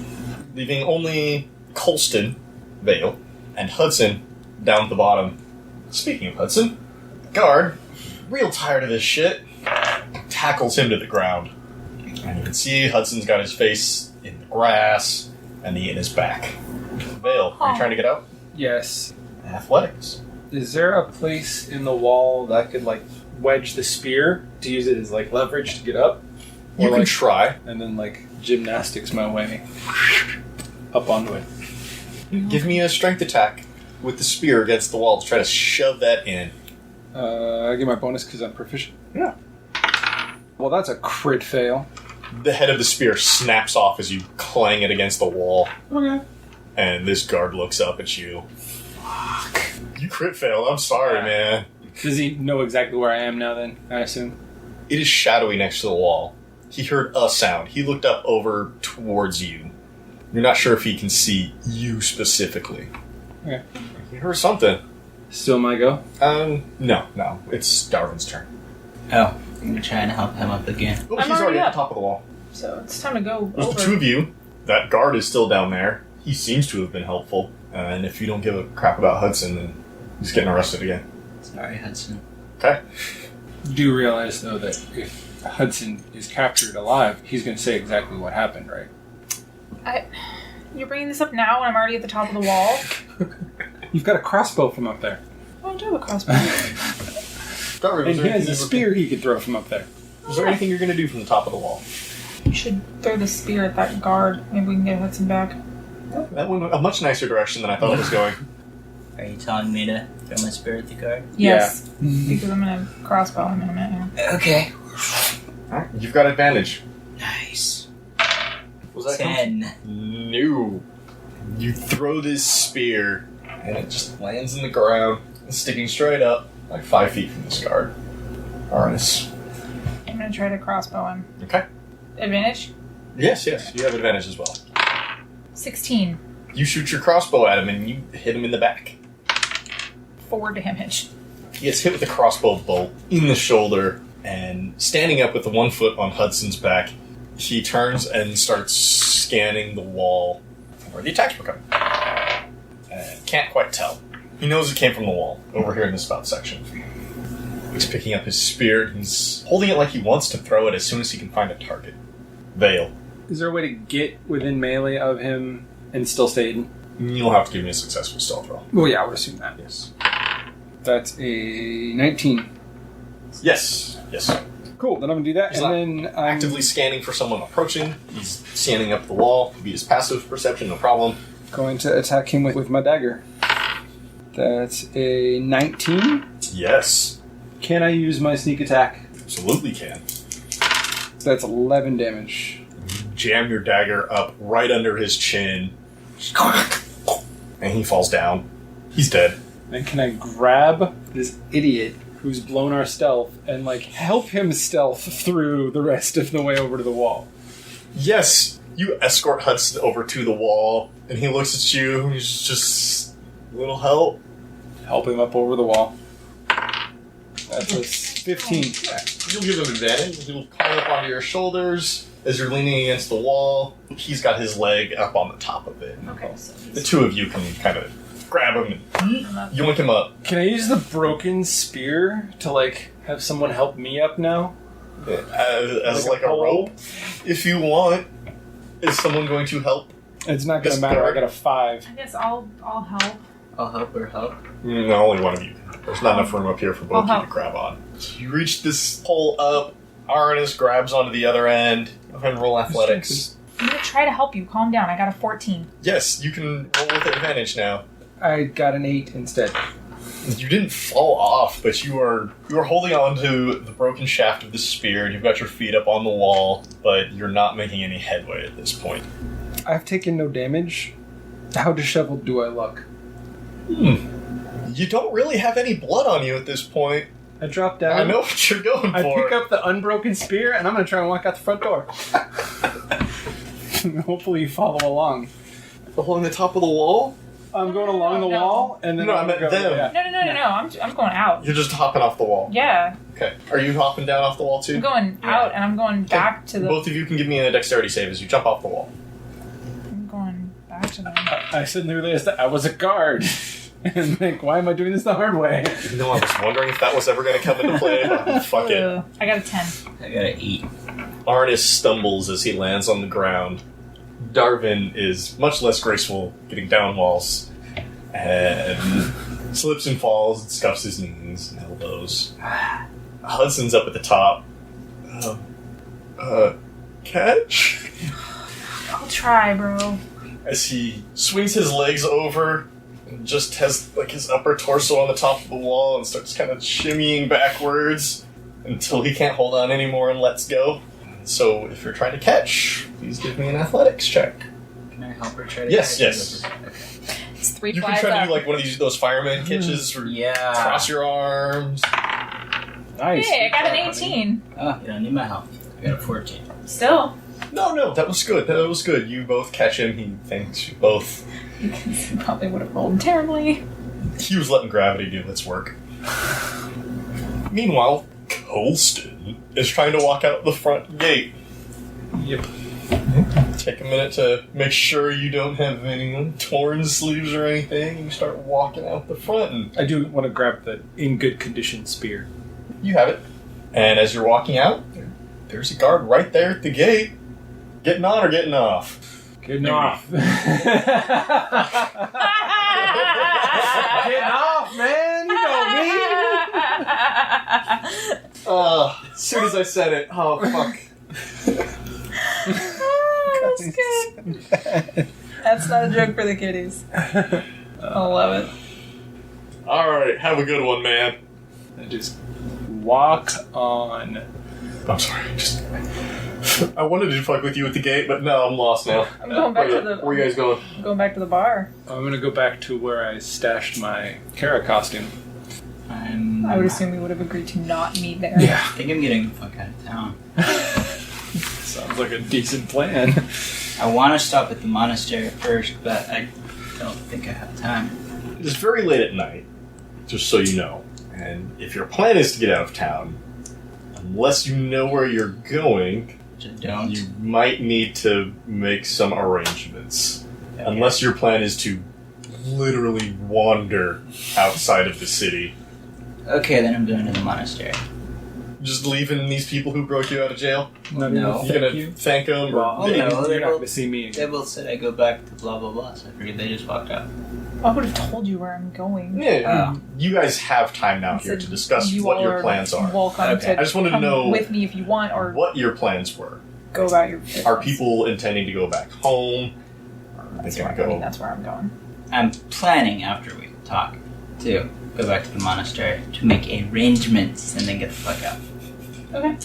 Leaving only Colston, Veil, and Hudson down at the bottom. Speaking of Hudson, guard, real tired of this shit, tackles him to the ground. And you can see Hudson's got his face in the grass and in his back. Veil, are you trying to get out? Yes. Athletics. Is there a place in the wall that could, like, wedge the spear to use it as, like, leverage to get up? You Or, can like, try. and then, like, gymnastics my way up onto it. Give me a strength attack with the spear against the wall to try to shove that in. I get my bonus because I'm proficient. Yeah. Well, that's a crit fail. The head of the spear snaps off as you clang it against the wall. Okay. And this guard looks up at you. Fuck. You crit failed. I'm sorry, man. Does he know exactly where I am now, then, I assume? It is shadowy next to the wall. He heard a sound. He looked up over towards you. You're not sure if he can see you specifically. Okay. He heard something. Still my go? No. It's Darvin's turn. Oh, I'm gonna try and help him up again. Oh, I'm he's already already at up. the top of the wall. So it's time to go There's over. the two of you. That guard is still down there. He seems to have been helpful. And if you don't give a crap about Hudson, then he's getting arrested again. Sorry, Hudson. Okay. Do realize, though, that if Hudson is captured alive, he's going to say exactly what happened, right? You're bringing this up now when I'm already at the top of the wall? You've got a crossbow from up there. Oh, I do have a crossbow. Darvin, And he has a spear he could throw from up there. Is there anything you're going to do from the top of the wall? You should throw the spear at that guard. Maybe we can get Hudson back. That went a much nicer direction than I thought it was going. Are you telling me to throw my spear at the guard? Yes. Because I'm going to crossbow him in a minute. Okay. Alright, you've got advantage. Nice. Was that 10. No. You throw this spear, and it just lands in the ground, sticking straight up, like 5 feet from this guard. Arannis. I'm going to try to crossbow him. Okay. Advantage? Yes, you have advantage as well. 16. You shoot your crossbow at him, and you hit him in the back. 4 damage. He gets hit with a crossbow bolt in the shoulder, and standing up with the 1 foot on Hudson's back, he turns and starts scanning the wall where the attacks were coming. And can't quite tell. He knows it came from the wall, over here in the spout section. He's picking up his spear, and he's holding it like he wants to throw it as soon as he can find a target. Veil. Is there a way to get within melee of him and still stay hidden? You'll have to give me a successful stealth roll. Well, yeah, I would assume that. Yes. That's a 19. Yes. Cool, then I'm going to do that, He's and then I'm Actively scanning for someone approaching. He's scanning up the wall. Be his passive perception, no problem. going to attack him with my dagger. That's a 19. Yes. Can I use my sneak attack? Absolutely can. That's 11 damage. Jam your dagger up right under his chin. And he falls down. He's dead. And can I grab this idiot who's blown our stealth and, like, help him stealth through the rest of the way over to the wall? Yes. You escort Hudson over to the wall, and he looks at you, and he's just... little help. Help him up over the wall. That's a 15. Yeah, you'll give him advantage. He'll climb up onto your shoulders as you're leaning against the wall. He's got his leg up on the top of it. Okay, so The two of you can kind of grab him and yoink him up. Can I use the broken spear to, like, have someone help me up now? As like a rope, if you want. Is someone going to help? It's not going This to matter. guard? I got a 5. I guess I'll help. I'll help her help. No, only one of you. There's not enough room up here for both of you to grab on. You reach this pole up. Arannis grabs onto the other end. Go ahead and roll athletics. I'm gonna try to help you. Calm down. I got a 14. Yes, you can roll with advantage now. I got an 8 instead. You didn't fall off, but you are holding on to the broken shaft of the spear, and you've got your feet up on the wall, but you're not making any headway at this point. I've taken no damage. How disheveled do I look? You don't really have any blood on you at this point. I drop down. I know what you're going for. I pick up the unbroken spear, and I'm going to try and walk out the front door. Hopefully you follow along. Along the top of the wall? I'm going along the wall, and then No, I I'm meant gonna go, them. yeah. No. I'm going out. You're just hopping off the wall. Yeah, Okay. Are you hopping down off the wall too? I'm going out, and I'm going back to the. Both of you can give me a dexterity save as you jump off the wall. I'm going back to the. I suddenly realized that I was a guard. And think, why am I doing this the hard way? You know, I was wondering if that was ever going to come into play, but fuck it. I got a 10. I gotta eat. Arnis stumbles as he lands on the ground. Darvin is much less graceful getting down walls and slips and falls and scuffs his knees and elbows. Hudson's up at the top. Catch? I'll try, bro. As he swings his legs over and just has like his upper torso on the top of the wall and starts kind of shimmying backwards until he can't hold on anymore and lets go. So if you're trying to catch, please give me an athletics check. Can I help her try to Yes, catch yes. her? Okay. It's 3 You can flies try to up. do like one of those fireman catches where you Yeah. cross your arms. Nice. Hey, I got an 18. Oh, you don't need my help. I got a 14. Still. No, that was good. That was good. You both catch him. He thanks you both. Because he probably would have rolled terribly. He was letting gravity do its work. Meanwhile, Colston is trying to walk out the front gate. Yep. Take a minute to make sure you don't have any torn sleeves or anything. You start walking out the front, and I do want to grab the in good condition spear. you have it. And as you're walking out, there's a guard right there at the gate. Getting on or getting off? Getting off. Getting off, man. You know me. As soon as I said it, oh fuck. Oh, that's good. That's not a joke for the kiddies. I love it. Alright, have a good one, man. I just walk on. I'm sorry, I wanted to fuck with you at the gate, but no, I'm lost now. I'm going back to the. Where are you guys going? I'm going back to the bar. I'm gonna go back to where I stashed my Kara costume. I would assume we would have agreed to not meet there. Yeah. I think I'm getting the fuck out of town. Sounds like a decent plan. I want to stop at the monastery first, but I don't think I have time. It's very late at night, just so you know. And if your plan is to get out of town, unless you know where you're going, Which I don't. you might need to make some arrangements. Okay. Unless your plan is to literally wander outside of the city. Okay, then I'm going to the monastery. Just leaving these people who broke you out of jail? Not No. even You're gonna thank you. thank them? Or Well, no, you're they not both- gonna see me They again. both said I go back to blah blah blah, so I figured they just walked out. I would have told you where I'm going. Yeah, you guys have time now here Said to discuss you what all your plans are. Welcome Okay. to I just wanted to come know with me if you want, or what your plans were. go about your business. Are people intending to go back home? Are they That's going where, to I mean, go? that's where I'm going. I'm planning after we talk to go back to the monastery to make arrangements and then get the fuck out. Okay.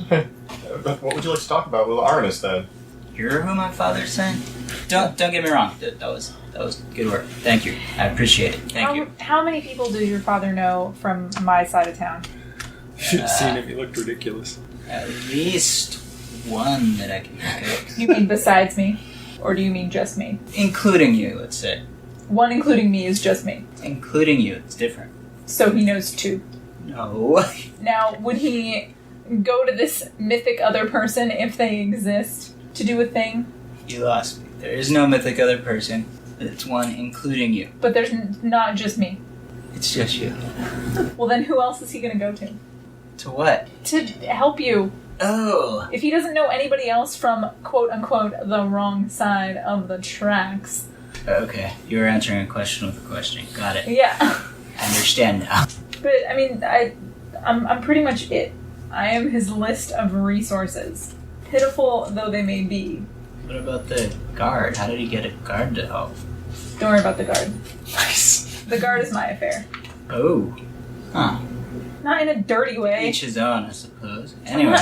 What would you like to talk about with Arannis then? You're who my father sent. Don't get me wrong. That was good work. Thank you. I appreciate it. Thank you. How many people does your father know from my side of town? You should have seen him. He looked ridiculous. At least one that I can think of, You mean besides me? Or do you mean just me? including you. Let's say, One including me is just me. including you. It's different. So he knows 2. No. Now, would he go to this mythic other person, if they exist, to do a thing? You lost me. There is no mythic other person. It's one including you. But there's not just me. It's just you. Well, then who else is he going to go to? To what? To help you. Oh. If he doesn't know anybody else from, quote-unquote, the wrong side of the tracks. Okay. You were answering a question with a question. Got it. Yeah. I understand now. But, I mean, I'm pretty much it. I am his list of resources. Pitiful though they may be. What about the guard? How did he get a guard to help? Don't worry about the guard. Nice. The guard is my affair. Oh. Huh. Not in a dirty way. Each his own, I suppose. Anyway.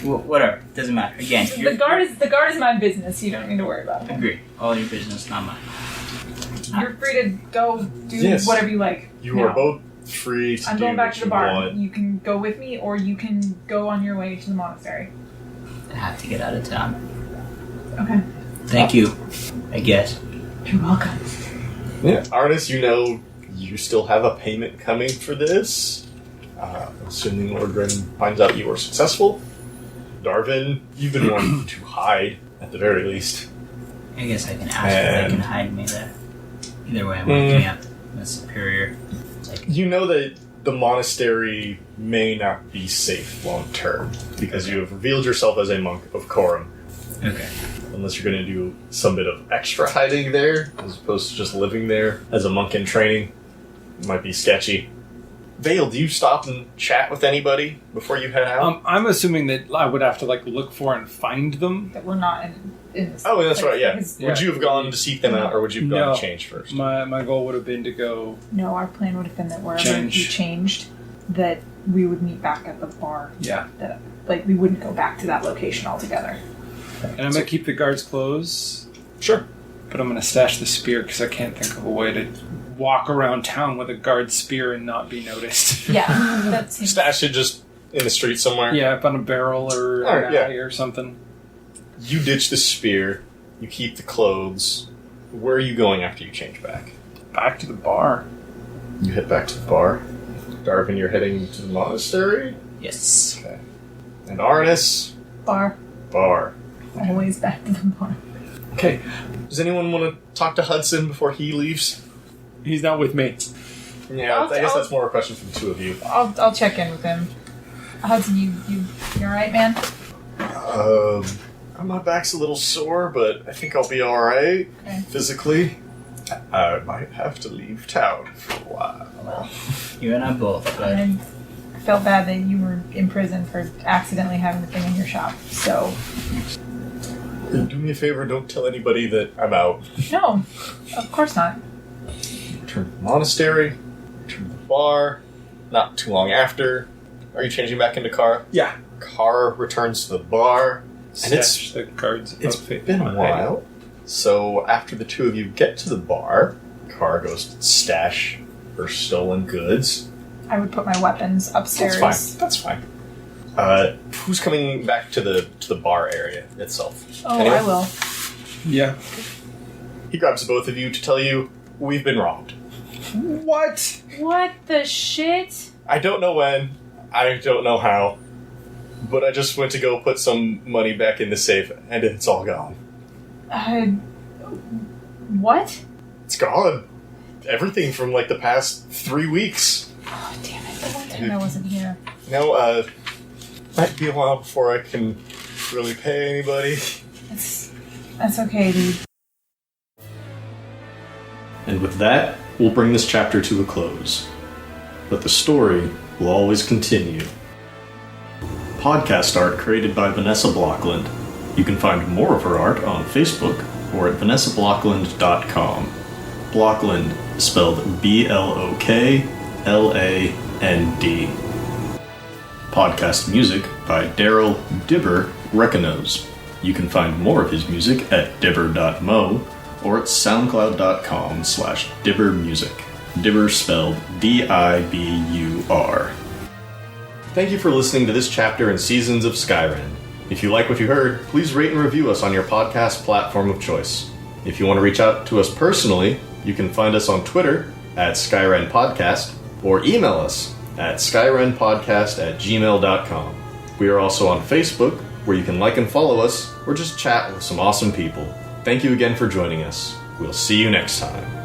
Whatever. Doesn't matter. Again, The guard is my business. You don't need to worry about it. Agree. All your business, not mine. You're free to go do Yes. whatever you like. You are both free to I'm do going back what to the you bar. want. You can go with me, or you can go on your way to the monastery. I have to get out of town. Okay. Thank you, I guess. You're welcome. Yeah, Arannis, you know you still have a payment coming for this. Assuming Lord Grim finds out you were successful. Darvin, you've been wanting to hide, at the very least. I guess I can ask if they can hide me there. Either way, I'm waking up. I'm superior. You know that the monastery may not be safe long term, because you have revealed yourself as a monk of Corum. Okay. Unless you're going to do some bit of extra hiding there, as opposed to just living there as a monk in training. It might be sketchy. Veil, do you stop and chat with anybody before you head out? I'm assuming that I would have to look for and find them. That we're not in this. Oh, that's right, yeah. because- Would you have gone to seek them out, or would you have gone No. to change first? My goal would have been to go. No, our plan would have been that wherever Change. he changed, that we would meet back at the bar. Yeah. That we wouldn't go back to that location altogether. And I'm gonna keep the guards close, Sure. but I'm gonna stash the spear because I can't think of a way to walk around town with a guard spear and not be noticed. Yeah, that seems. Stash it just in the street somewhere. Yeah, up on a barrel or Alright, an yeah. alley or something. You ditch the spear. You keep the clothes. Where are you going after you change back? Back to the bar. You head back to the bar. Darvin, you're heading to the monastery? Yes. Okay. And Arannis? Bar. Bar. Always back to the bar. Okay. Does anyone want to talk to Hudson before he leaves? He's not with me. Yeah, I guess that's more a question for the two of you. I'll check in with him. Hudson, you alright, man? My back's a little sore, but I think I'll be alright. Okay. Physically. I might have to leave town for a while. Well, you and I both, but I felt bad that you were in prison for accidentally having the thing in your shop. So, Do me a favor, don't tell anybody that I'm out. no, of course not. Return to the monastery, return to the bar, not too long after. Are you changing back into Kara? Yeah. Kara returns to the bar, and Stash the guards. it's outfit been a behind. while. So after the two of you get to the bar, Kara goes to stash her stolen goods. I would put my weapons upstairs. That's fine. Who's coming back to the bar area itself? Oh, Anyone? I will. Yeah. He grabs both of you to tell you, we've been robbed. What? What the shit? I don't know when, I don't know how, but I just went to go put some money back in the safe, and it's all gone. What? It's gone. Everything from, the past 3 weeks. Oh, damn it. The one time I wasn't here. Now, might be a while before I can really pay anybody. That's okay, dude. And with that, we'll bring this chapter to a close. But the story will always continue. Podcast art created by Vanessa Blockland. You can find more of her art on Facebook or at vanessablockland.com. Blockland, spelled Blokland. Podcast music by Daryl Dibber Reconos. You can find more of his music at dibber.mo or at soundcloud.com/dibbermusic. Dibber spelled Dibur. Thank you for listening to this chapter in Seasons of Skyrend. If you like what you heard, please rate and review us on your podcast platform of choice. If you want to reach out to us personally, you can find us on Twitter at Skyrend Podcast or email us at skyrendpodcast@gmail.com. We are also on Facebook, where you can like and follow us, or just chat with some awesome people. Thank you again for joining us. We'll see you next time.